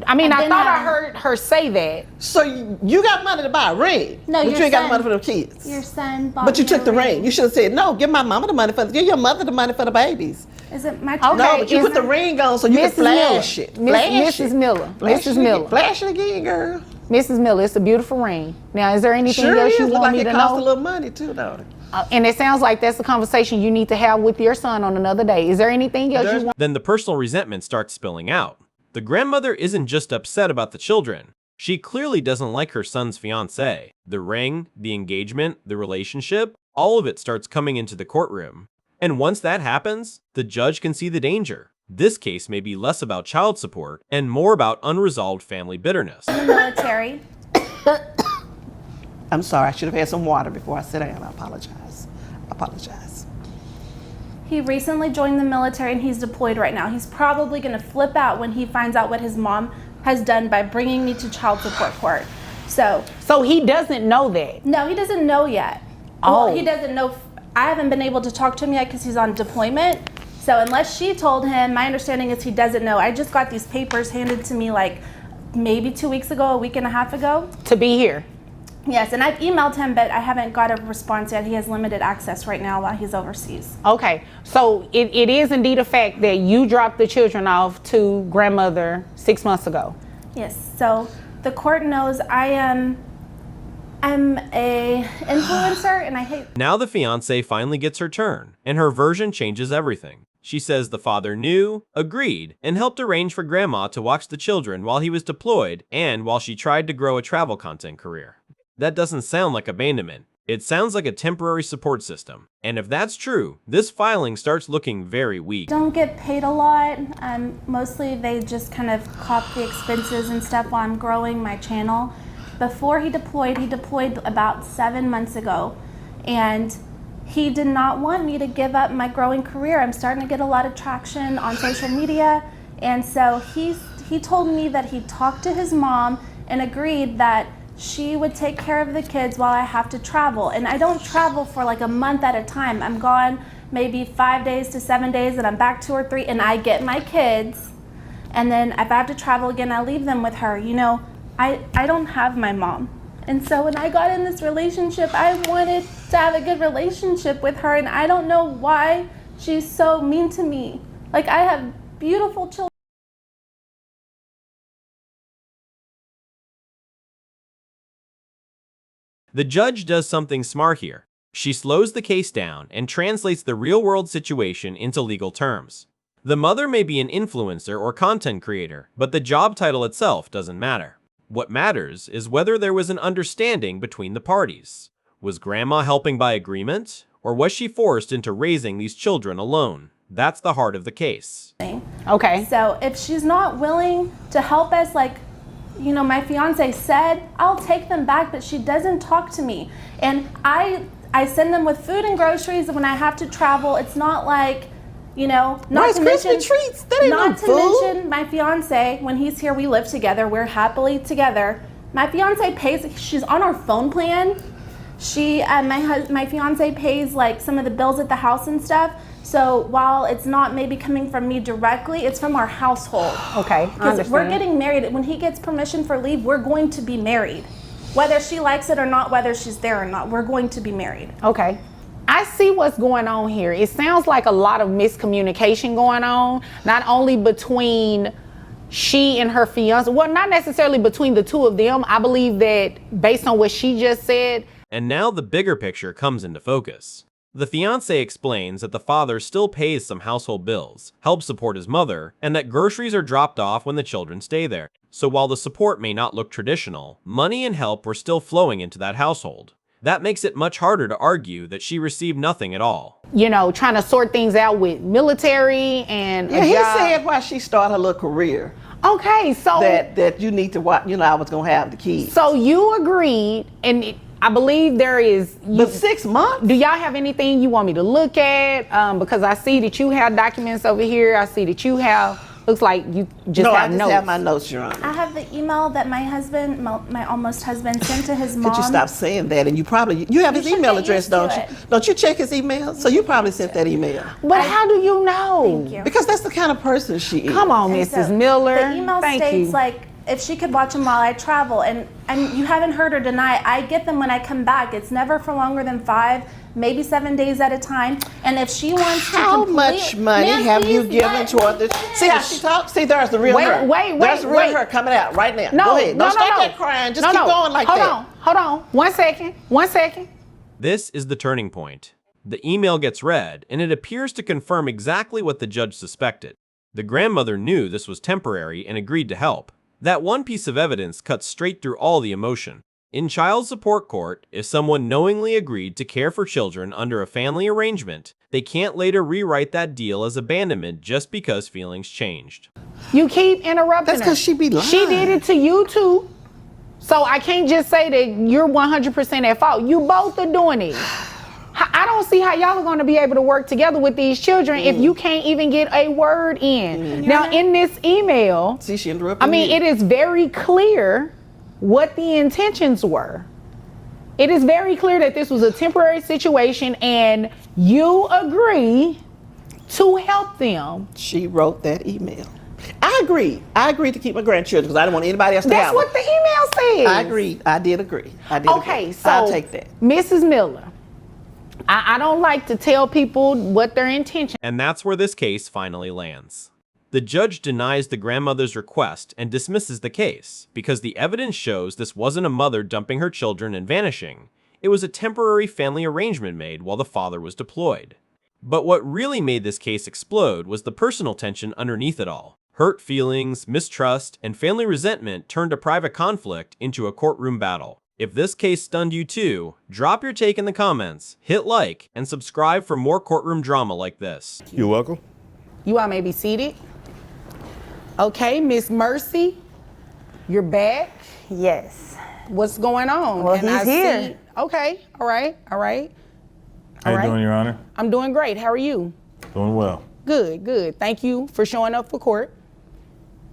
I mean, I then, thought I heard her say that. So you got money to buy a ring. No, but your you ain't got son- money for the kids. Your son bought But you me took a the ring. You should have said, no, give my mama the money give your mother the money for the babies. Is it my turn? Okay. No, but you is- put the ring on so you can Mrs. flash Miller. it. Flash Mrs. it. Miller. Flash Mrs. it again. Miller. Flash it again, girl. Mrs. Miller, it's a beautiful ring. Now, is there anything Sure else is. you Look want like me it to costs know? a little money too, don't it? And it sounds like that's a conversation you need to have with your son on another day. Is there anything else you want? Then the personal resentment starts spilling out. The grandmother isn't just upset about the children. She clearly doesn't like her son's fiancé. The ring, the engagement, the relationship, all of it starts coming into the courtroom. And once that happens, the judge can see the danger. This case may be less about child support and more about unresolved family bitterness. In the military. I'm sorry. I should have had some water before I sit down. I apologize. He recently joined the military and he's deployed right now. He's probably going to flip out when he finds out what his mom has done by bringing me to child support court. So he doesn't know that. no, he doesn't know yet. Oh. Well, he doesn't know. I haven't been able to talk to him yet because he's on deployment. So unless she told him, my understanding is he doesn't know. I just got these papers handed to me like maybe 2 weeks ago, a week and a half ago. To be here. Yes, and I've emailed him, but I haven't got a response yet. He has limited access right now while he's overseas. Okay, so it is indeed a fact that you dropped the children off to grandmother 6 months ago. Yes, so the court knows I'm a influencer and I hate. Now the fiancé finally gets her turn, and her version changes everything. She says the father knew, agreed, and helped arrange for grandma to watch the children while he was deployed and while she tried to grow a travel content career. That doesn't sound like abandonment. It sounds like a temporary support system. And if that's true, this filing starts looking very weak. Don't get paid a lot. Mostly they just kind of cop the expenses and stuff while I'm growing my channel. Before he deployed about 7 months ago. And he did not want me to give up my growing career. I'm starting to get a lot of traction on social media. And so he told me that he talked to his mom and agreed that she would take care of the kids while I have to travel. And I don't travel for like a month at a time. I'm gone maybe 5 days to 7 days and I'm back 2 or 3 and I get my kids. And then if I have to travel again, I leave them with her. You know, I don't have my mom. And so when I got in this relationship, I wanted to have a good relationship with her, and I don't know why she's so mean to me. Like, I have beautiful children. The judge does something smart here. She slows the case down and translates the real-world situation into legal terms. The mother may be an influencer or content creator, but the job title itself doesn't matter. What matters is whether there was an understanding between the parties. Was grandma helping by agreement, or was she forced into raising these children alone? That's the heart of the case. Okay. So if she's not willing to help us, like, you know, my fiance said, I'll take them back, but she doesn't talk to me. And I send them with food and groceries when I have to travel. It's not like, you know, not to mention treats. That ain't not no to food. mention my fiance, when he's here, we live together. We're happily together. My fiance pays, she's on our phone plan. She, my fiance pays like some of the bills at the house and stuff. So while it's not maybe coming from me directly, it's from our household. Okay, I Because understand. we're getting married. When he gets permission for leave, we're going to be married. Whether she likes it or not, whether she's there or not, we're going to be married. Okay. I see what's going on here. It sounds like a lot of miscommunication going on, not only between she and her fiance, well, not necessarily between the two of them. I believe that based on what she just said. And now the bigger picture comes into focus. The fiancé explains that the father still pays some household bills, helps support his mother, and that groceries are dropped off when the children stay there. So while the support may not look traditional, money and help were still flowing into that household. That makes it much harder to argue that she received nothing at all. You know, trying to sort things out with military and Yeah, a he job. said why she started her little career. Okay, so That you need to watch. You know, I was gonna have the kids. so you agreed, and I believe there is. But 6 months. Do y'all have anything you want me to look at? Because I see that you have documents over here. I see that you have. Looks like you just No, I have just notes. have my notes, Your Honor. I have the email that my husband, my almost husband, sent to his mom. Could you stop saying that? And you have his should email get address, used to don't you? it. Don't you check his email? So you probably sent that email. But how do you know? Thank you. Because that's the kind of person she is. Come on, And Mrs. so Miller. The email Thank states you. like if she could watch them while I travel, and you haven't heard her deny. I get them when I come back. It's never for longer than 5, maybe 7 days at a time. And if she wants to How complete, much money Ma'am, have you please given let toward this? See how she talks? See, there's the real Wait, her. wait, There's the real wait. her coming out right now. No, Go ahead. no, Don't no, stop no. that crying. Just No, keep no. going like Hold that. Hold on. 1 second. 1 second. This is the turning point. The email gets read, and it appears to confirm exactly what the judge suspected. The grandmother knew this was temporary and agreed to help. That one piece of evidence cuts straight through all the emotion. In child support court, if someone knowingly agreed to care for children under a family arrangement, they can't later rewrite that deal as abandonment just because feelings changed. You keep interrupting That's her. 'cause she be lying. She did it to you too. So I can't just say that you're 100% at fault. You both are doing it. I don't see how y'all are going to be able to work together with these children if you can't even get a word in. Now, in this email, See, she interrupted I mean, you. it is very clear what the intentions were. It is very clear that this was a temporary situation and you agree to help them. She wrote that email. I agreed. I agreed to keep my grandchildren because I didn't want anybody else to That's have what them. the email says. I agreed. I did agree. I did Okay, agree. so I'll take that. Mrs. Miller, I don't like to tell people what their intention. And that's where this case finally lands. The judge denies the grandmother's request and dismisses the case because the evidence shows this wasn't a mother dumping her children and vanishing. It was a temporary family arrangement made while the father was deployed. But what really made this case explode was the personal tension underneath it all. Hurt feelings, mistrust, and family resentment turned a private conflict into a courtroom battle. If this case stunned you too, drop your take in the comments, hit like, and subscribe for more courtroom drama like this. You're welcome. You all may be seated. Okay, Miss Mercy, you're back. Yes. What's going on? Well, And he's here. Okay, all right. How you right. doing, Your Honor? I'm doing great. How are you? Doing well. Good. Thank you for showing up for court.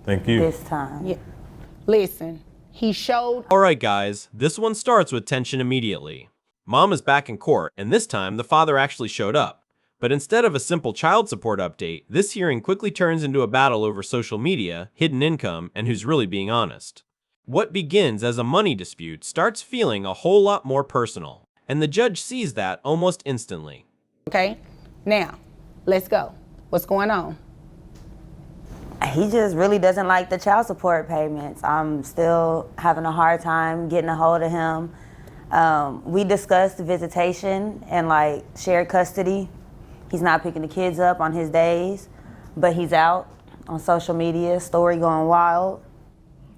Thank you. This time. Yeah. Listen, he showed. Alright guys, this one starts with tension immediately. Mom is back in court, and this time the father actually showed up. But instead of a simple child support update, this hearing quickly turns into a battle over social media, hidden income, and who's really being honest. What begins as a money dispute starts feeling a whole lot more personal, and the judge sees that almost instantly. Okay, now, let's go. What's going on? He just really doesn't like the child support payments. I'm still having a hard time getting a hold of him. We discussed visitation and like shared custody. He's not picking the kids up on his days, but he's out on social media, story going wild.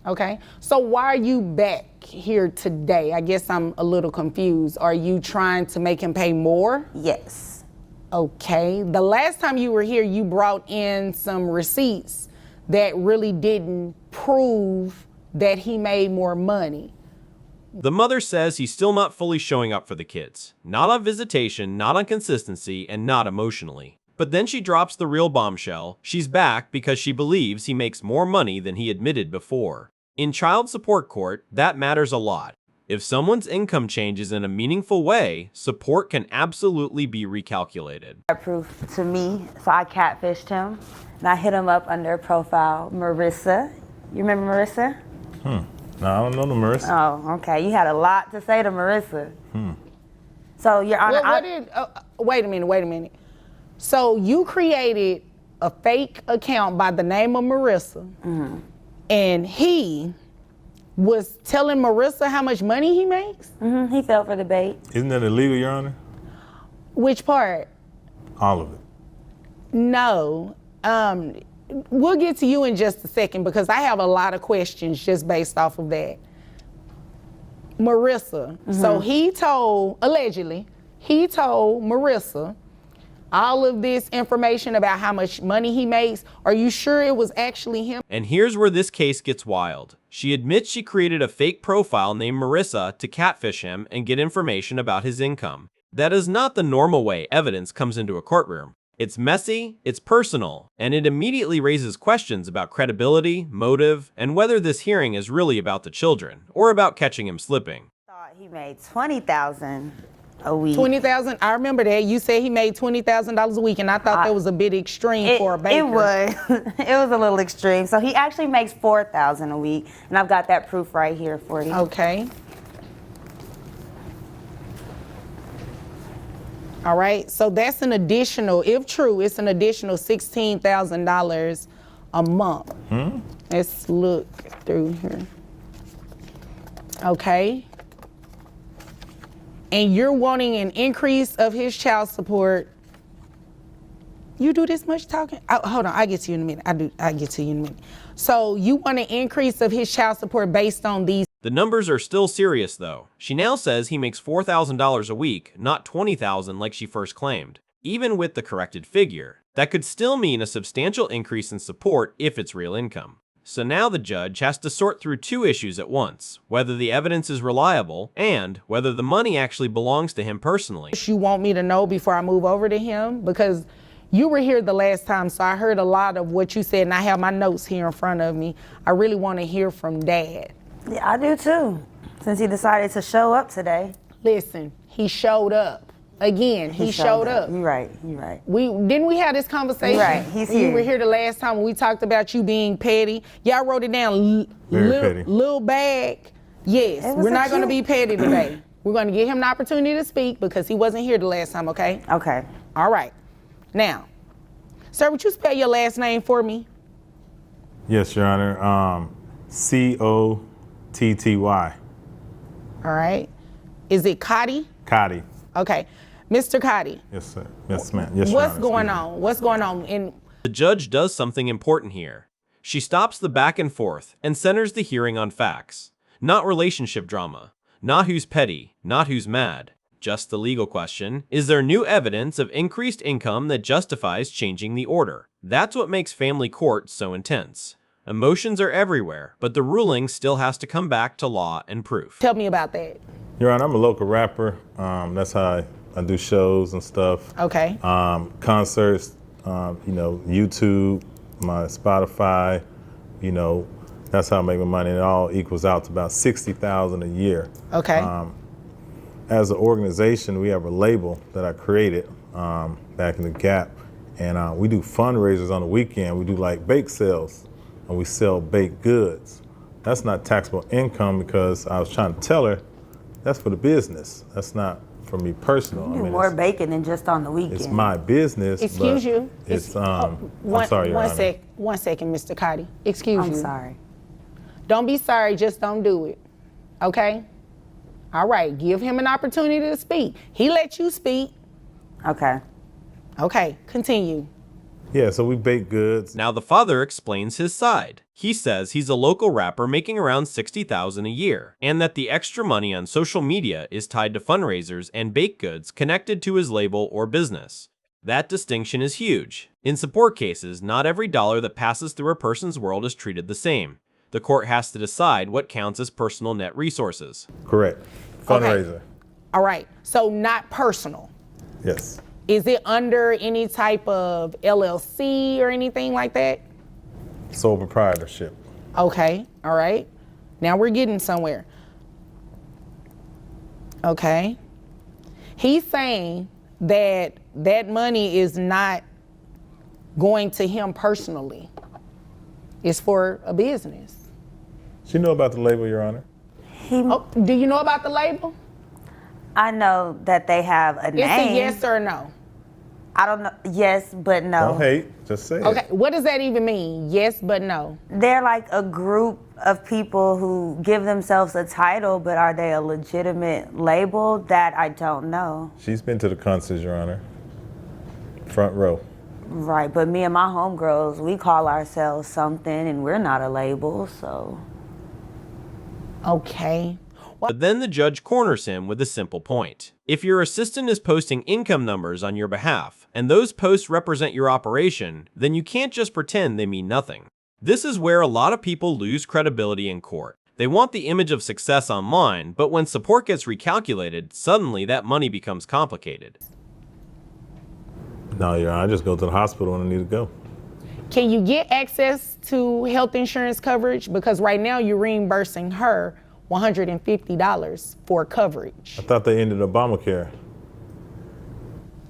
Okay, so why are you back here today? I guess I'm a little confused. Are you trying to make him pay more? Yes. Okay, the last time you were here, you brought in some receipts that really didn't prove that he made more money. The mother says he's still not fully showing up for the kids. Not on visitation, not on consistency, and not emotionally. But then she drops the real bombshell. She's back because she believes he makes more money than he admitted before. In child support court, that matters a lot. If someone's income changes in a meaningful way, support can absolutely be recalculated. Proof to me, so I catfished him, and I hit him up under profile Marissa. You remember Marissa? No, I don't know the Marissa. Oh, okay. You had a lot to say to Marissa. So, Your Honor, Wait a minute. So you created a fake account by the name of Marissa, and he was telling Marissa how much money he makes? He fell for the bait. Isn't that illegal, Your Honor? Which part? All of it. No. We'll get to you in just a second because I have a lot of questions just based off of that. Marissa. So allegedly, he told Marissa all of this information about how much money he makes. Are you sure it was actually him? And here's where this case gets wild. She admits she created a fake profile named Marissa to catfish him and get information about his income. That is not the normal way evidence comes into a courtroom. It's messy, it's personal, and it immediately raises questions about credibility, motive, and whether this hearing is really about the children or about catching him slipping. Thought he made $20,000 a week. $20,000. I remember that. You said he made $20,000 a week, and I thought that was a bit extreme for a baker. It was. It was a little extreme. So he actually makes $4,000 a week, and I've got that proof right here for you. Okay. All right. So that's an additional, if true, it's an additional $16,000 a month. Let's look through here. Okay. And you're wanting an increase of his child support. You do this much talking? Hold on, I'll get to you in a minute. I'll get to you in a minute. So you want an increase of his child support based on these? The numbers are still serious though. She now says he makes $4,000 a week, not $20,000 like she first claimed. Even with the corrected figure, that could still mean a substantial increase in support if it's real income. So now the judge has to sort through two issues at once, whether the evidence is reliable and whether the money actually belongs to him personally. You want me to know before I move over to him? Because you were here the last time, so I heard a lot of what you said, and I have my notes here in front of me. I really want to hear from Dad. Yeah, I do too, since he decided to show up today. Listen, he showed up. Again, he showed up. You're right. Didn't we have this conversation? Right, he's here. You were here the last time when we talked about you being petty. Y'all wrote it down. Very petty. Little bag. Yes, we're not going to be petty today. We're going to give him an opportunity to speak because he wasn't here the last time, okay? Okay. All right. Now, sir, would you spell your last name for me? Yes, Your Honor. C-O-T-T-Y. All right. Is it Cotty? Cotty. Okay. Mr. Cotty. Yes, sir. Yes, ma'am. Yes, Your Honor. What's going on? What's going on? The judge does something important here. She stops the back and forth and centers the hearing on facts. Not relationship drama. Not who's petty. Not who's mad. Just the legal question. Is there new evidence of increased income that justifies changing the order? That's what makes family court so intense. Emotions are everywhere, but the ruling still has to come back to law and proof. Tell me about that. Your Honor, I'm a local rapper. That's how I do shows and stuff. Okay. Concerts, YouTube, my Spotify, that's how I make my money. It all equals out to about $60,000 a year. Okay. As an organization, we have a label that I created back in the Gap, and we do fundraisers on the weekend. We do like bake sales, and we sell baked goods. that's not taxable income because I was trying to tell her that's for the business. That's not for me personal. You do more bacon than just on the weekend. It's my business. Excuse but you. It's I'm sorry, Your Honor. One second, Mr. Cotty. Excuse you. I'm sorry. Don't be sorry, just don't do it. Okay? All right, give him an opportunity to speak. He let you speak. Okay. Okay, continue. Yeah, so we bake goods. Now the father explains his side. He says he's a local rapper making around $60,000 a year, and that the extra money on social media is tied to fundraisers and baked goods connected to his label or business. That distinction is huge. In support cases, not every dollar that passes through a person's world is treated the same. The court has to decide what counts as personal net resources. Correct. Fundraiser. All right, so not personal. Yes. Is it under any type of LLC or anything like that? Sole proprietorship. Okay, all right. Now we're getting somewhere. Okay. He's saying that that money is not going to him personally. It's for a business. She know about the label, Your Honor. Do you know about the label? I know that they have a name. It's a yes or no. I don't know. Yes, but no. Don't hate. Just say Okay, it. what does that even mean? Yes, but no. They're like a group of people who give themselves a title, but are they a legitimate label? That I don't know. She's been to the concerts, Your Honor. Front row. Right, but me and my homegirls, we call ourselves something and we're not a label, so. Okay. But then the judge corners him with a simple point. If your assistant is posting income numbers on your behalf, and those posts represent your operation, then you can't just pretend they mean nothing. This is where a lot of people lose credibility in court. They want the image of success online, but when support gets recalculated, suddenly that money becomes complicated. No, Your Honor, I just go to the hospital when I need to go. Can you get access to health insurance coverage? Because right now you're reimbursing her $150 for coverage. I thought they ended Obamacare.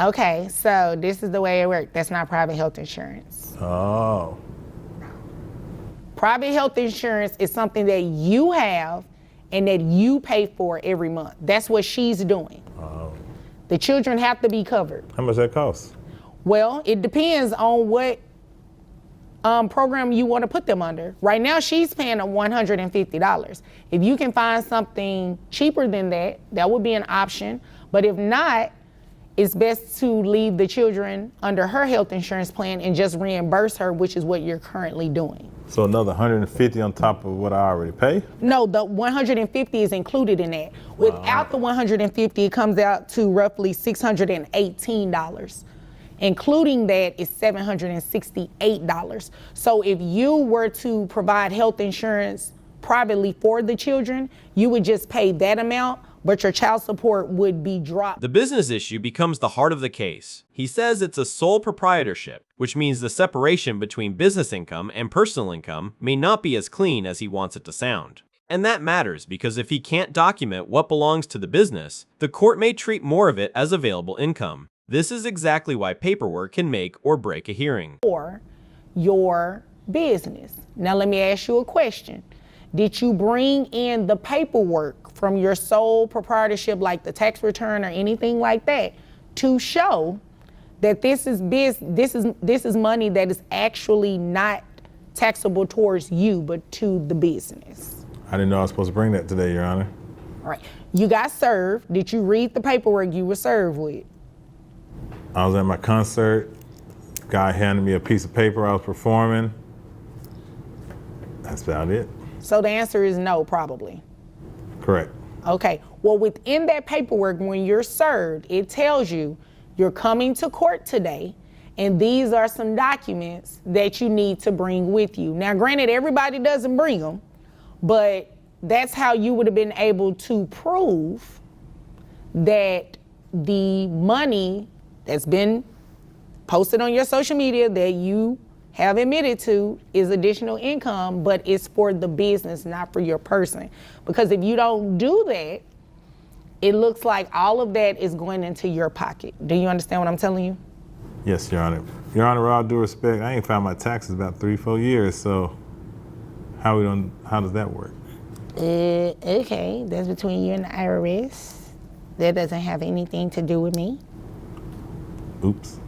Okay, so this is the way it works. That's not private health insurance. Oh. Private health insurance is something that you have and that you pay for every month. That's what she's doing. Oh. The children have to be covered. How much that cost? Well, it depends on what program you want to put them under. Right now, she's paying $150. If you can find something cheaper than that, that would be an option. But if not, it's best to leave the children under her health insurance plan and just reimburse her, which is what you're currently doing. So another $150 on top of what I already pay? No, the $150 is included in that. Without the $150, it comes out to roughly $618. Including that is $768. So if you were to provide health insurance privately for the children, you would just pay that amount, but your child support would be dropped. The business issue becomes the heart of the case. He says it's a sole proprietorship, which means the separation between business income and personal income may not be as clean as he wants it to sound. And that matters because if he can't document what belongs to the business, the court may treat more of it as available income. This is exactly why paperwork can make or break a hearing. For your business. Now let me ask you a question. Did you bring in the paperwork from your sole proprietorship, like the tax return or anything like that, to show that this is money that is actually not taxable towards you, but to the business? I didn't know I was supposed to bring that today, Your Honor. All right. You got served. Did you read the paperwork you were served with? I was at my concert. Guy handed me a piece of paper I was performing. That's about it. So the answer is no, probably. Correct. Okay. Well, within that paperwork, when you're served, it tells you you're coming to court today, and these are some documents that you need to bring with you. Now, granted, everybody doesn't bring them, but that's how you would have been able to prove that the money that's been posted on your social media that you have admitted to is additional income, but it's for the business, not for your person. Because if you don't do that, it looks like all of that is going into your pocket. Do you understand what I'm telling you? Yes, Your Honor. Your Honor, with all due respect, I ain't filed my taxes about 3-4 years, so How does that work? Okay, that's between you and the IRS. That doesn't have anything to do with me. Oops.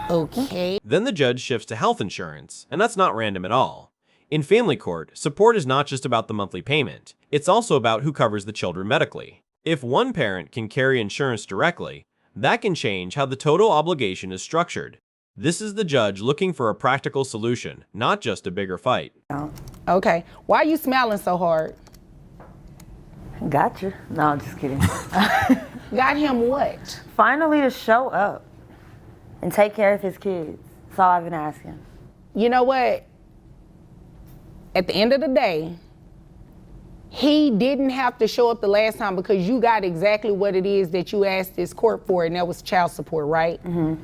Okay. Then the judge shifts to health insurance, and that's not random at all. In family court, support is not just about the monthly payment. It's also about who covers the children medically. If one parent can carry insurance directly, that can change how the total obligation is structured. This is the judge looking for a practical solution, not just a bigger fight. Okay. Why are you smiling so hard? Gotcha. No, I'm just kidding. Got him what? Finally to show up and take care of his kids. That's all I've been asking. You know what? At the end of the day, he didn't have to show up the last time because you got exactly what it is that you asked this court for, and that was child support, right? Mm-hmm.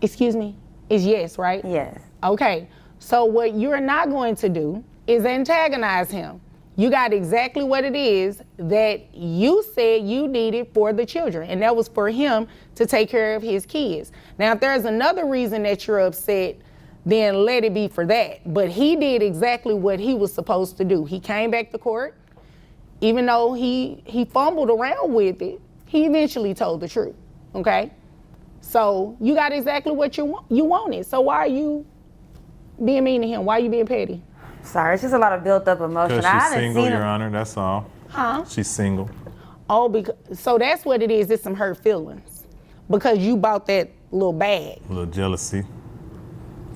Excuse me? Is yes, right? Yes. Okay. So what you're not going to do is antagonize him. You got exactly what it is that you said you needed for the children, and that was for him to take care of his kids. Now, if there's another reason that you're upset, then let it be for that. But he did exactly what he was supposed to do. He came back to court. Even though he fumbled around with it, he eventually told the truth, okay? So you got exactly what you wanted. So why are you being mean to him? Why are you being petty? Sorry, it's just a lot of built up emotion. Because she's single, Your Honor, that's all. Huh? She's single. Oh, so that's what it is. It's some hurt feelings because you bought that little bag. A little jealousy.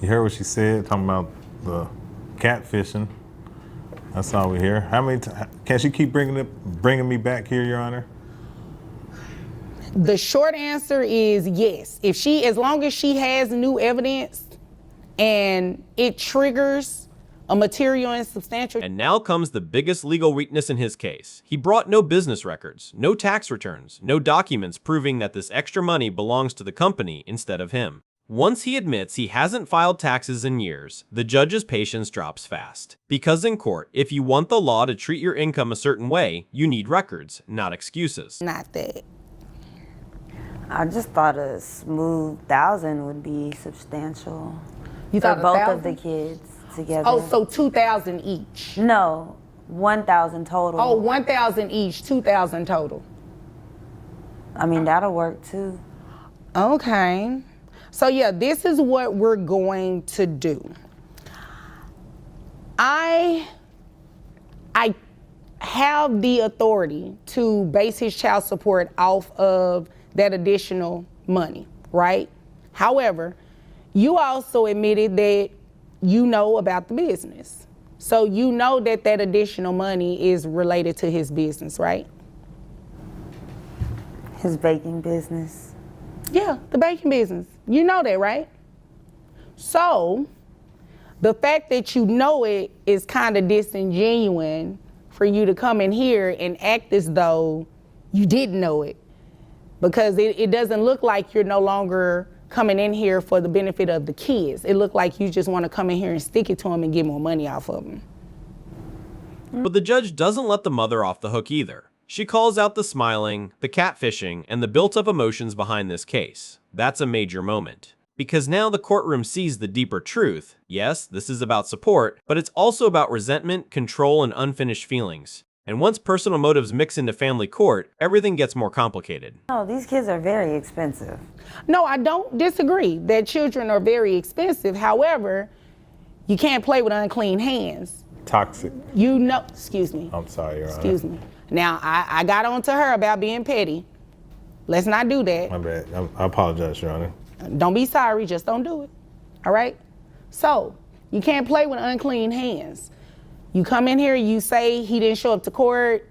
You heard what she said, talking about the catfishing. That's all we hear. How many can she keep bringing me back here, Your Honor? The short answer is yes. As long as she has new evidence and it triggers a material and substantial. And now comes the biggest legal weakness in his case. He brought no business records, no tax returns, no documents proving that this extra money belongs to the company instead of him. Once he admits he hasn't filed taxes in years, the judge's patience drops fast. Because in court, if you want the law to treat your income a certain way, you need records, not excuses. Not that. I just thought a smooth 1,000 would be substantial. You for thought both 1,000? of the kids together. Oh, so 2,000 each. No, 1,000 total. Oh, 1,000 each, 2,000 total. I mean, that'll work too. Okay. So yeah, this is what we're going to do. I have the authority to base his child support off of that additional money, right? However, you also admitted that you know about the business. So you know that that additional money is related to his business, right? His baking business. Yeah, the baking business. You know that, right? So the fact that you know it is kind of disingenuous for you to come in here and act as though you didn't know it, because it doesn't look like you're no longer coming in here for the benefit of the kids. It looked like you just want to come in here and stick it to them and get more money off of them. But the judge doesn't let the mother off the hook either. She calls out the smiling, the catfishing, and the built-up emotions behind this case. That's a major moment. Because now the courtroom sees the deeper truth. Yes, this is about support, but it's also about resentment, control, and unfinished feelings. And once personal motives mix into family court, everything gets more complicated. No, these kids are very expensive. No, I don't disagree that children are very expensive. However, you can't play with unclean hands. Toxic. You know, excuse me. I'm sorry, Your Honor. Excuse me. Now, I got on to her about being petty. Let's not do that. My bad. I apologize, Your Honor. Don't be sorry, just don't do it. All right? So, you can't play with unclean hands. You come in here, you say he didn't show up to court,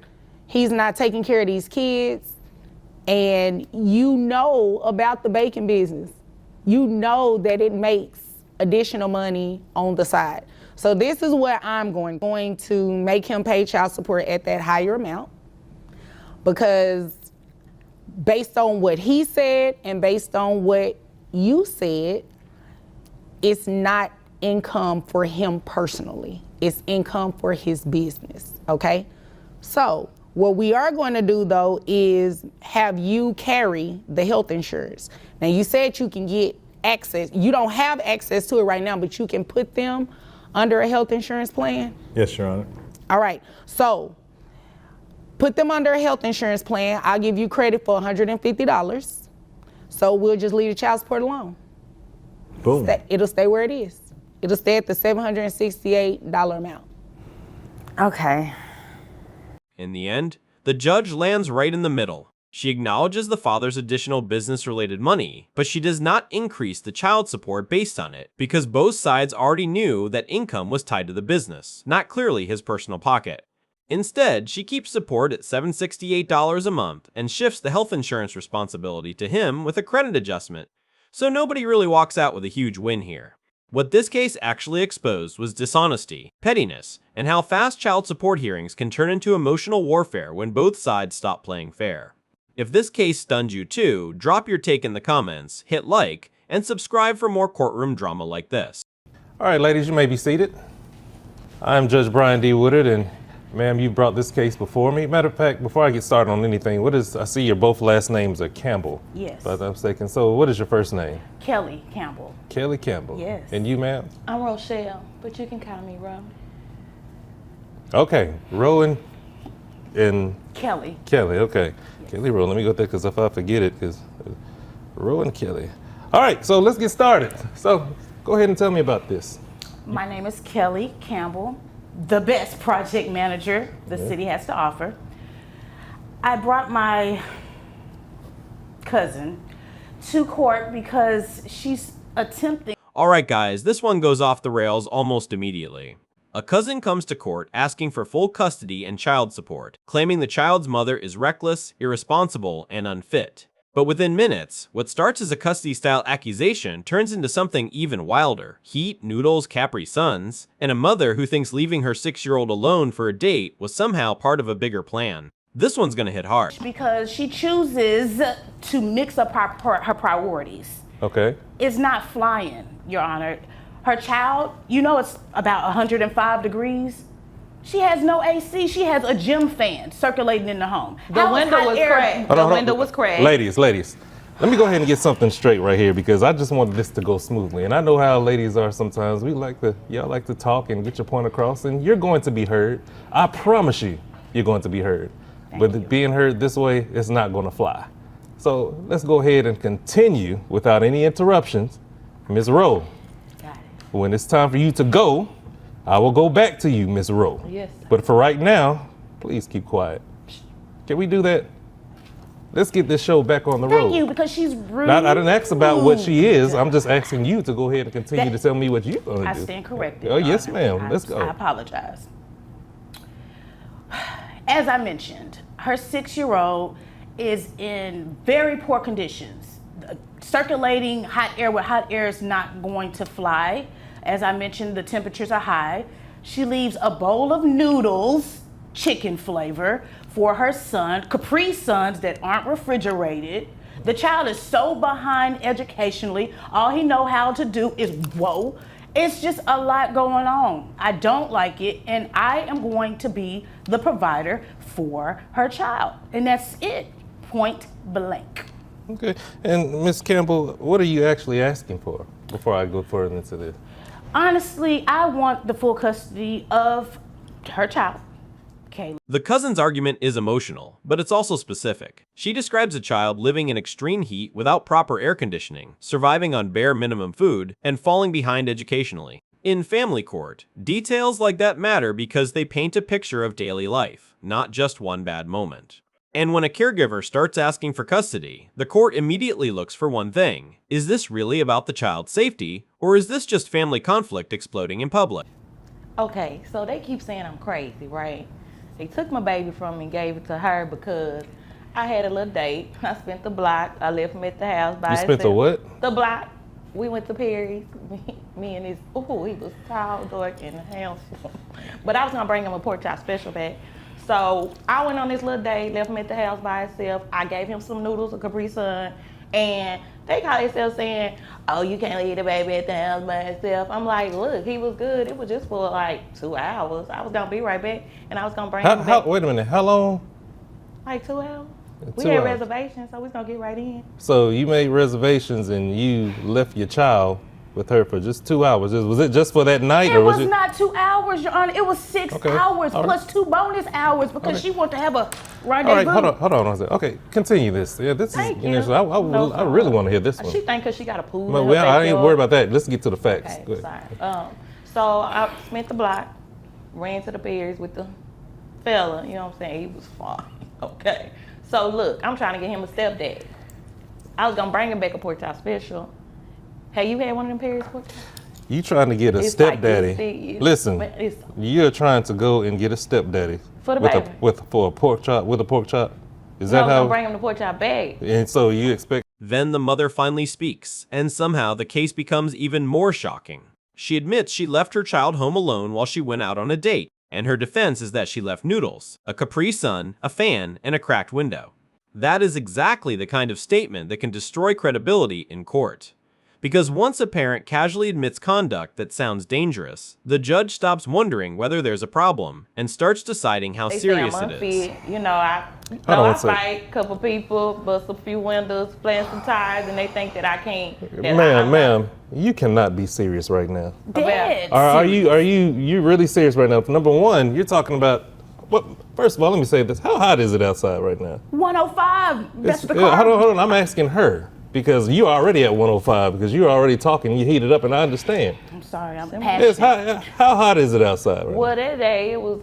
he's not taking care of these kids, and you know about the baking business. You know that it makes additional money on the side. So this is what I'm going to make him pay child support at that higher amount, because based on what he said and based on what you said, it's not income for him personally. It's income for his business, okay? So what we are going to do though is have you carry the health insurance. Now you said you can get access. You don't have access to it right now, but you can put them under a health insurance plan? Yes, Your Honor. All right, so put them under a health insurance plan. I'll give you credit for $150. So we'll just leave the child support alone. Boom. It'll stay where it is. It'll stay at the $768 amount. Okay. In the end, the judge lands right in the middle. She acknowledges the father's additional business-related money, but she does not increase the child support based on it, because both sides already knew that income was tied to the business, not clearly his personal pocket. Instead, she keeps support at $768 a month and shifts the health insurance responsibility to him with a credit adjustment, so nobody really walks out with a huge win here. What this case actually exposed was dishonesty, pettiness, and how fast child support hearings can turn into emotional warfare when both sides stop playing fair. If this case stunned you too, drop your take in the comments, hit like, and subscribe for more courtroom drama like this. All right, ladies, you may be seated. I'm Judge Brian D. Woodard, and ma'am, you brought this case before me. Matter of fact, before I get started on anything, I see your both last names are Campbell. Yes. If I'm not mistaken. So what is your first name? Kelly Campbell. Kelly Campbell. Yes. And you, ma'am? I'm Rochelle, but you can call me Ro. Okay, Rowan and Kelly. Kelly, okay. Yes. Kelly Rowan, let me go there, because if I forget it, because Rowan Kelly. All right, so let's get started. So go ahead and tell me about this. My name is Kelly Campbell, the best project manager the city has to offer. I brought my cousin to court because she's attempting. Alright guys, this one goes off the rails almost immediately. A cousin comes to court asking for full custody and child support, claiming the child's mother is reckless, irresponsible, and unfit. But within minutes, what starts as a custody-style accusation turns into something even wilder. Heat, noodles, Capri Suns, and a mother who thinks leaving her 6-year-old alone for a date was somehow part of a bigger plan. This one's gonna hit hard. Because she chooses to mix up her priorities. Okay. It's not flying, Your Honor. Her child, you know it's about 105 degrees. She has no AC. She has a gym fan circulating in the home. The window was cracked. The window was cracked. Ladies, let me go ahead and get something straight right here, because I just wanted this to go smoothly. And I know how ladies are sometimes. Y'all like to talk and get your point across, and you're going to be heard. I promise you're going to be heard. But being heard this way, it's not going to fly. So let's go ahead and continue without any interruptions. Ms. Rowe, when it's time for you to go, I will go back to you, Ms. Rowe. Yes. But for right now, please keep quiet. Can we do that? Let's get this show back on the road. Thank you, because she's rude. I didn't ask about what she is. I'm just asking you to go ahead and continue to tell me what you're going to do. I stand corrected. Oh, yes, ma'am. Let's go. I apologize. As I mentioned, her 6-year-old is in very poor conditions. Circulating hot air with hot air is not going to fly. As I mentioned, the temperatures are high. She leaves a bowl of noodles, chicken flavor, for her son, Capri Suns that aren't refrigerated. The child is so behind educationally. All he know how to do is whoa. It's just a lot going on. I don't like it, and I am going to be the provider for her child. And that's it, point blank. Okay. And Ms. Campbell, what are you actually asking for before I go further into this? Honestly, I want the full custody of her child, Kayla. The cousin's argument is emotional, but it's also specific. She describes a child living in extreme heat without proper air conditioning, surviving on bare minimum food, and falling behind educationally. In family court, details like that matter because they paint a picture of daily life, not just one bad moment. And when a caregiver starts asking for custody, the court immediately looks for one thing. Is this really about the child's safety, or is this just family conflict exploding in public? Okay, so they keep saying I'm crazy, right? They took my baby from me and gave it to her because I had a little date. I spent the block. I left him at the house by himself. You spent the what? The block. We went to Perry's. Me and his, he was tall, dark, and handsome. But I was gonna bring him a pork chop special back. So I went on this little date, left him at the house by himself. I gave him some noodles, a Capri Sun, and they call themselves saying, oh, you can't leave the baby at the house by himself. I'm like, look, he was good. It was just for like 2 hours. I was gonna be right back, and I was gonna bring him back. Wait a minute, how long? Like 2 hours. We 2 had hours. reservations, so we was gonna get right in. So you made reservations and you left your child with her for just 2 hours. Was it just for that night, It or was was it? not 2 hours, Your Honor. It was 6 Okay. hours All plus right. 2 bonus hours because Okay. she wanted to have a All rendezvous. right, hold on one second. Okay, continue this. Yeah, this Thank is you. interesting. I really want to hear this one. She think because she got a pool. Well, in her I ain't backyard. worried about that. Let's get to the facts. Okay, Go ahead. sorry. So I spent the block, ran to the Perry's with the fella. You know what I'm saying? He was fine. Okay. So look, I'm trying to get him a stepdad. I was gonna bring him back a pork chop special. Have you had one of them Perry's pork chops? You trying to get a It's like this stepdaddy? big. Listen, It's- you're trying to go and get a stepdaddy For the with baby. for a pork chop with a pork chop. Is No, I that was how? gonna bring him the pork chop bag. And so you expect? Then the mother finally speaks, and somehow the case becomes even more shocking. She admits she left her child home alone while she went out on a date, and her defense is that she left noodles, a Capri Sun, a fan, and a cracked window. That is exactly the kind of statement that can destroy credibility in court. Because once a parent casually admits conduct that sounds dangerous, the judge stops wondering whether there's a problem and starts deciding how They serious say I'm it is. unfit. You know, I Hold on one fight a couple people, bust a few windows, plant some tires, and they think that I can't. that Ma'am, you cannot be serious right now. Dead. Are you really serious right now? Number one, you're talking about. What? First of all, let me say this. How hot is it outside right now? 105. That's the Yeah, car. hold on. I'm asking her because you're already at 105 because you're already talking. You heated up, and I understand. I'm sorry, I'm It's passionate. how hot is it outside right now? Well, that day it was,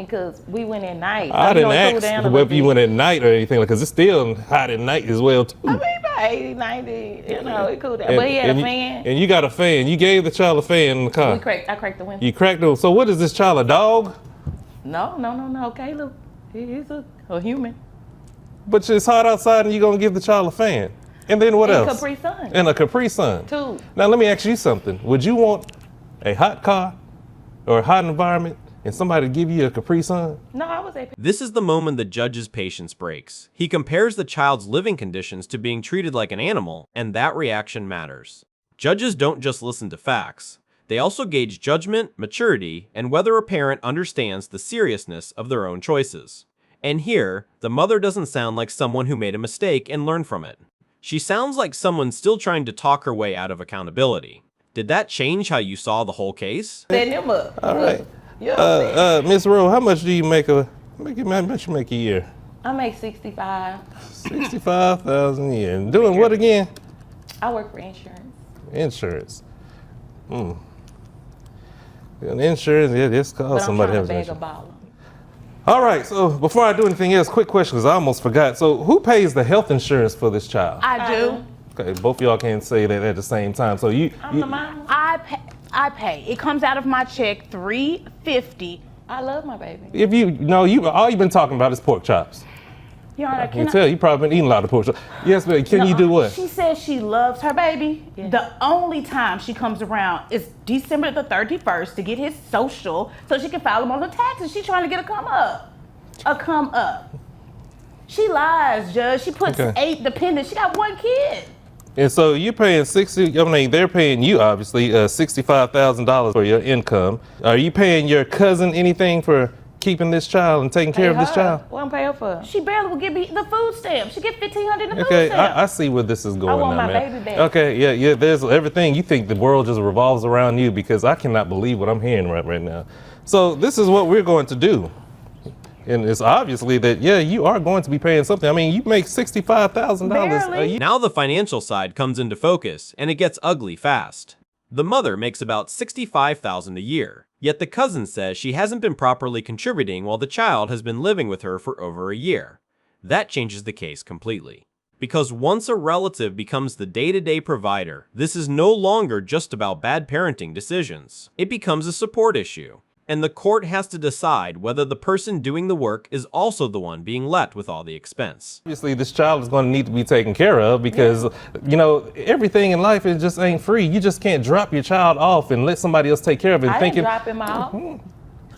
cause we went at night. I So, didn't it cooled down ask a whether little you bit. went at night or anything, because it's still hot at night as well too. I mean, about 80, 90, you know, it cooled down. But he had a fan. And you got a fan. You gave the child a fan in the car. I cracked the window. You cracked it. So what is this child, a dog? No. Caleb, he's a human. But it's hot outside and you're going to give the child a fan. And then what And else? Capri Sun. And a Capri Sun. Two. Now let me ask you something. Would you want a hot car or a hot environment and somebody to give you a Capri Sun? No, I was at. This is the moment the judge's patience breaks. He compares the child's living conditions to being treated like an animal, and that reaction matters. Judges don't just listen to facts. They also gauge judgment, maturity, and whether a parent understands the seriousness of their own choices. And here, the mother doesn't sound like someone who made a mistake and learned from it. She sounds like someone still trying to talk her way out of accountability. Did that change how you saw the whole case? Setting him up. All right. Yeah. Miss Rowe, how much do you make how much you make a year? I make 65. 65,000 a year. And doing what again? I work for insurance. Insurance. And insurance, yeah, this But costs I'm somebody trying else. to bag a baller. All right, so before I do anything else, quick question, because I almost forgot. So who pays the health insurance for this child? I do. Okay, both of y'all can't say that at the same time. So I'm the mama. I pay. It comes out of my check, $350. I love my baby. if you know, all you've been talking about is pork chops. Your Honor, I can tell you probably been eating a lot of pork chops. Yes, but can you do what? She says she loves her baby. Yeah. The only time she comes around is December the 31st to get his social so she can file him on the taxes. She's trying to get a come up. A come up. She lies, Judge. She puts Okay. 8 dependents. She got 1 kid. And so you're paying they're paying you obviously $65,000 for your income. Are you paying your cousin anything for keeping this child and taking care of this child? What I'm paying for? She barely will give me the food stamp. She get $1,500 in the Okay, food stamp. I see where this is going want now, my man. baby back. Okay, yeah, there's everything. You think the world just revolves around you because I cannot believe what I'm hearing right now. So this is what we're going to do. And it's obviously that, yeah, you are going to be paying something. I mean, you make $65,000 a year. Now the financial side comes into focus, and it gets ugly fast. The mother makes about $65,000 a year, yet the cousin says she hasn't been properly contributing while the child has been living with her for over a year. That changes the case completely. Because once a relative becomes the day-to-day provider, this is no longer just about bad parenting decisions. It becomes a support issue. And the court has to decide whether the person doing the work is also the one being left with all the expense. Obviously, this child is going to need to be taken care of because, you know, everything in life is just ain't free. You just can't drop your child off and let somebody else take care of it. I Thinking, didn't drop him off.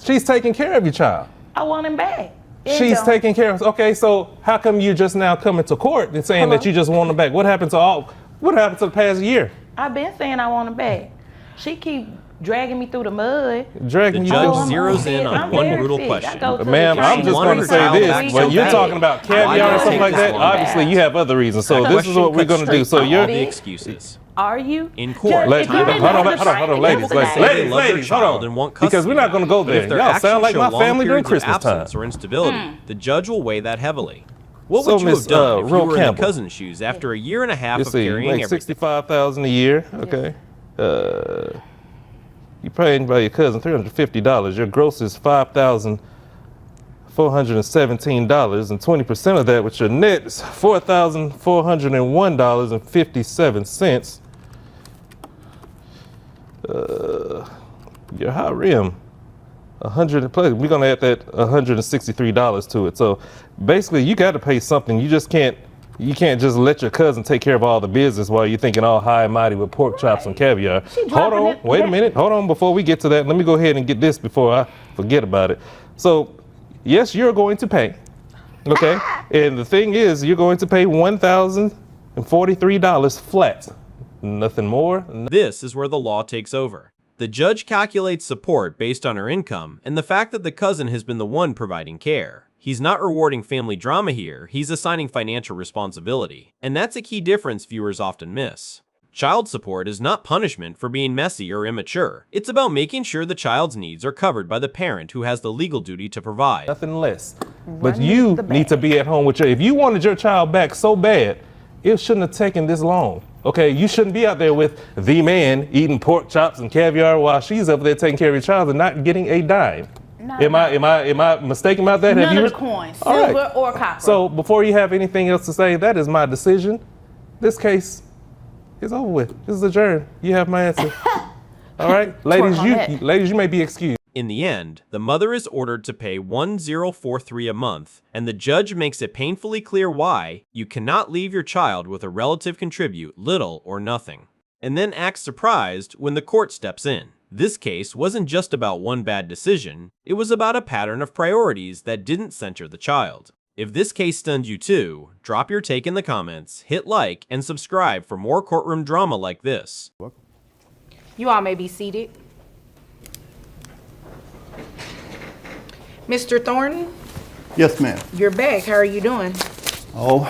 she's taking care of your child. I want him back. She's taking care of. Okay, so how come you just now coming to court and saying that you just want him back? What happened to the past year? I've been saying I want him back. She keep dragging me through the mud. Dragging The you judge through. zeroes in on I'm one very brutal sick. question. I go to the Ma'am, I'm train. just One going to her say child this, back but so you're bad. talking about Why caviar or not something take like this that. one back? Obviously, you have other reasons. So That this is question what we're cuts going to do. straight So to you're all the excuses. Are you? In court, Judge, if you didn't have the hold on, right ladies, to They say say they ladies, love their ladies, hold child on. and want custody. Because we're not going to go But there. if their Y'all actions sound like show my long family during periods of Christmas time. absence or instability, the judge will weigh that heavily. What So, would you Miss, have done if you Ro were in the Campbell. cousin's shoes after a year and a half You of see, you carrying make everything? $65,000 a year. Okay. You paying by your cousin $350. Your gross is $5,417, and 20% of that, with your net, is $4,401.57. Your high rim, 100 plus. We're gonna add that $163 to it. So basically, you got to pay something. You can't just let your cousin take care of all the business while you're thinking all high and mighty with pork chops and caviar. Hold on, wait a minute. Hold on, before we get to that, let me go ahead and get this before I forget about it. So, yes, you're going to pay. Okay, and the thing is, you're going to pay $1,043 flat. Nothing more. This is where the law takes over. The judge calculates support based on her income and the fact that the cousin has been the one providing care. He's not rewarding family drama here, he's assigning financial responsibility. And that's a key difference viewers often miss. Child support is not punishment for being messy or immature. It's about making sure the child's needs are covered by the parent who has the legal duty to provide. Nothing less. But you need to be at home with if you wanted your child back so bad, it shouldn't have taken this long. Okay, you shouldn't be out there with the man eating pork chops and caviar while she's up there taking care of your child and not getting a dime. Am I mistaken about that? None of the coins, silver or copper. So before you have anything else to say, that is my decision. This case is over with. This is adjourned. You have my answer. All right, ladies, you may be excused. In the end, the mother is ordered to pay $1,043 a month, and the judge makes it painfully clear why you cannot leave your child with a relative contribute little or nothing, and then acts surprised when the court steps in. This case wasn't just about one bad decision, it was about a pattern of priorities that didn't center the child. If this case stunned you too, drop your take in the comments, hit like, and subscribe for more courtroom drama like this. You all may be seated. Mr. Thornton, Yes, ma'am. you're back. How are you doing? Oh,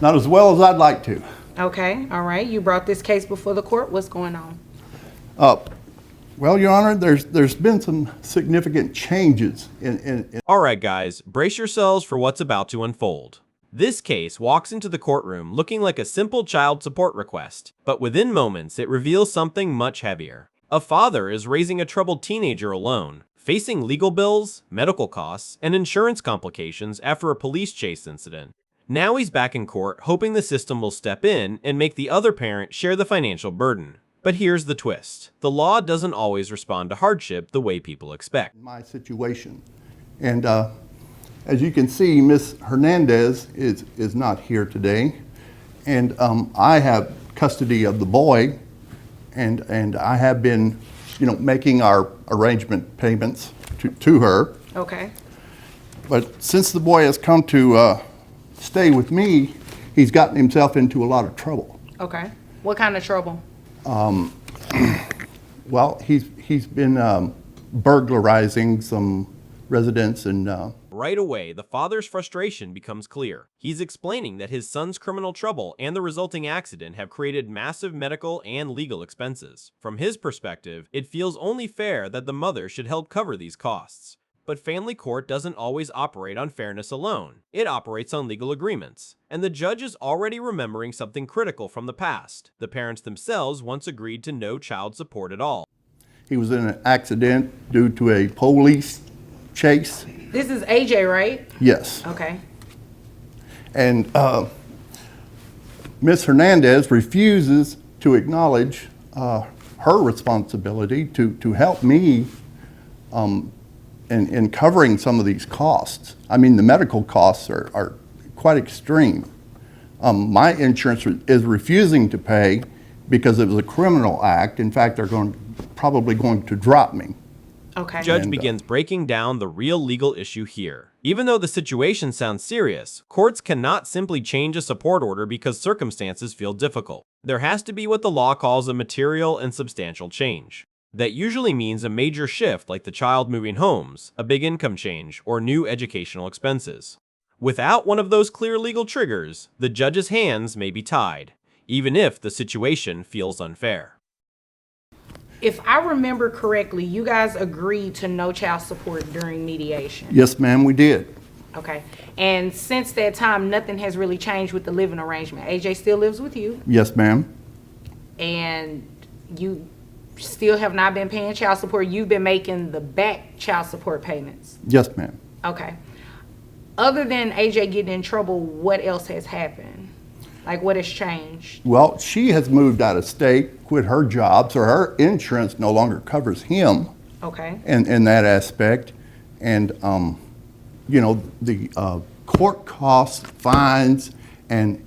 not as well as I'd like to. Okay, all right. You brought this case before the court. What's going on? Well, Your Honor, there's been some significant changes in Alright guys, brace yourselves for what's about to unfold. This case walks into the courtroom looking like a simple child support request, but within moments it reveals something much heavier. A father is raising a troubled teenager alone, facing legal bills, medical costs, and insurance complications after a police chase incident. Now he's back in court hoping the system will step in and make the other parent share the financial burden. But here's the twist. The law doesn't always respond to hardship the way people expect. my situation. And as you can see, Ms. Hernandez is not here today. And I have custody of the boy, and I have been, making our arrangement payments to her. Okay. But since the boy has come to stay with me, he's gotten himself into a lot of trouble. Okay. What kind of trouble? Well, he's been burglarizing some residents and Right away, the father's frustration becomes clear. He's explaining that his son's criminal trouble and the resulting accident have created massive medical and legal expenses. From his perspective, it feels only fair that the mother should help cover these costs. But family court doesn't always operate on fairness alone. It operates on legal agreements. And the judge is already remembering something critical from the past. The parents themselves once agreed to no child support at all. he was in an accident due to a police chase. This is AJ, right? Yes. Okay. And Ms. Hernandez refuses to acknowledge her responsibility to help me in covering some of these costs. I mean, the medical costs are quite extreme. My insurance is refusing to pay because it was a criminal act. In fact, they're probably going to drop me. Okay. The judge begins breaking down the real legal issue here. Even though the situation sounds serious, courts cannot simply change a support order because circumstances feel difficult. There has to be what the law calls a material and substantial change. That usually means a major shift like the child moving homes, a big income change, or new educational expenses. Without one of those clear legal triggers, the judge's hands may be tied. even if the situation feels unfair. If I remember correctly, you guys agreed to no child support during mediation. Yes, ma'am, we did. Okay. And since that time, nothing has really changed with the living arrangement. AJ still lives with you, Yes, ma'am. and you still have not been paying child support. You've been making the back child support payments. Yes, ma'am. Okay. Other than AJ getting in trouble, what else has happened? Like, what has changed? Well, she has moved out of state, quit her job, so her insurance no longer covers him Okay. in that aspect. And, the court costs, fines, and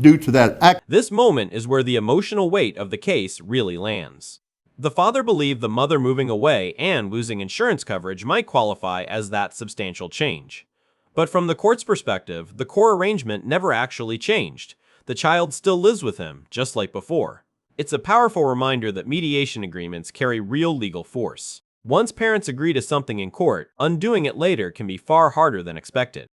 due to that act. This moment is where the emotional weight of the case really lands. The father believed the mother moving away and losing insurance coverage might qualify as that substantial change. But from the court's perspective, the core arrangement never actually changed. The child still lives with him, just like before. It's a powerful reminder that mediation agreements carry real legal force. Once parents agree to something in court, undoing it later can be far harder than expected.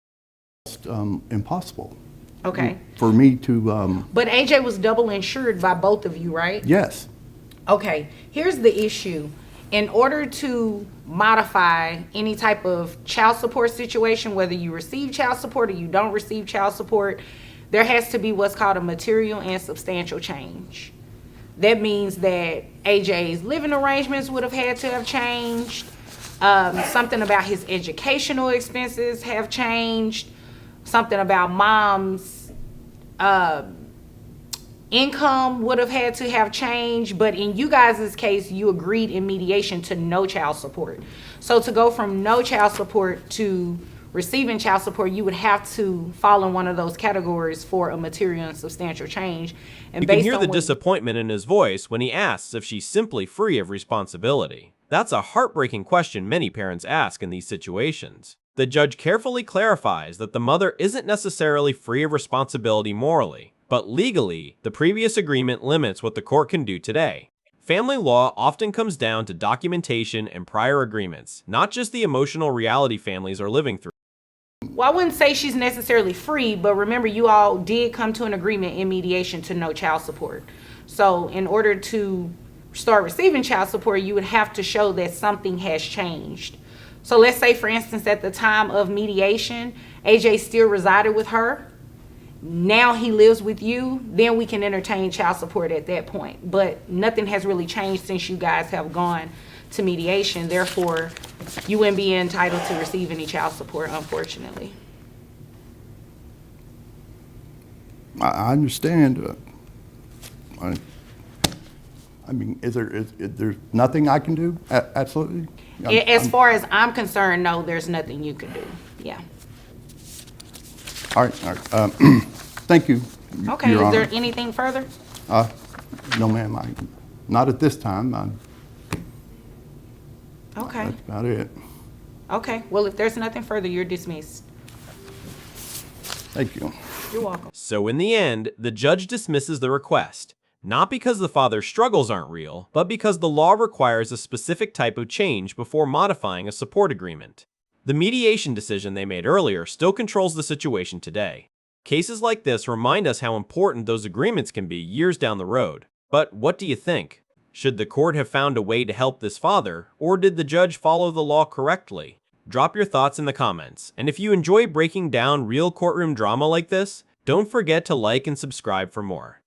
Impossible Okay. for me to, But AJ was double insured by both of you, right? yes. Okay. Here's the issue. In order to modify any type of child support situation, whether you receive child support or you don't receive child support, there has to be what's called a material and substantial change. That means that AJ's living arrangements would have had to have changed. Something about his educational expenses have changed. Something about mom's income would have had to have changed. But in you guys' case, you agreed in mediation to no child support. So to go from no child support to receiving child support, you would have to fall in one of those categories for a material and substantial change. And You can based hear on the what- disappointment in his voice when he asks if she's simply free of responsibility. That's a heartbreaking question many parents ask in these situations. The judge carefully clarifies that the mother isn't necessarily free of responsibility morally, but legally, the previous agreement limits what the court can do today. Family law often comes down to documentation and prior agreements, not just the emotional reality families are living through. Well, I wouldn't say she's necessarily free, but remember, you all did come to an agreement in mediation to no child support. So in order to start receiving child support, you would have to show that something has changed. So let's say, for instance, at the time of mediation, AJ still resided with her. Now he lives with you, then we can entertain child support at that point. But nothing has really changed since you guys have gone to mediation. Therefore, you wouldn't be entitled to receive any child support, unfortunately. I understand. I mean, is there nothing I can do? Absolutely. As far as I'm concerned, no, there's nothing you can do. Yeah. All right. Thank you. Okay, Your is there Honor. anything further? No, ma'am. Not at this time. Okay. That's about it. Okay, well, if there's nothing further, you're dismissed. Thank you. You're welcome. So in the end, the judge dismisses the request, not because the father's struggles aren't real, but because the law requires a specific type of change before modifying a support agreement. The mediation decision they made earlier still controls the situation today. Cases like this remind us how important those agreements can be years down the road. But what do you think? Should the court have found a way to help this father, or did the judge follow the law correctly? Drop your thoughts in the comments, and if you enjoy breaking down real courtroom drama like this, don't forget to like and subscribe for more.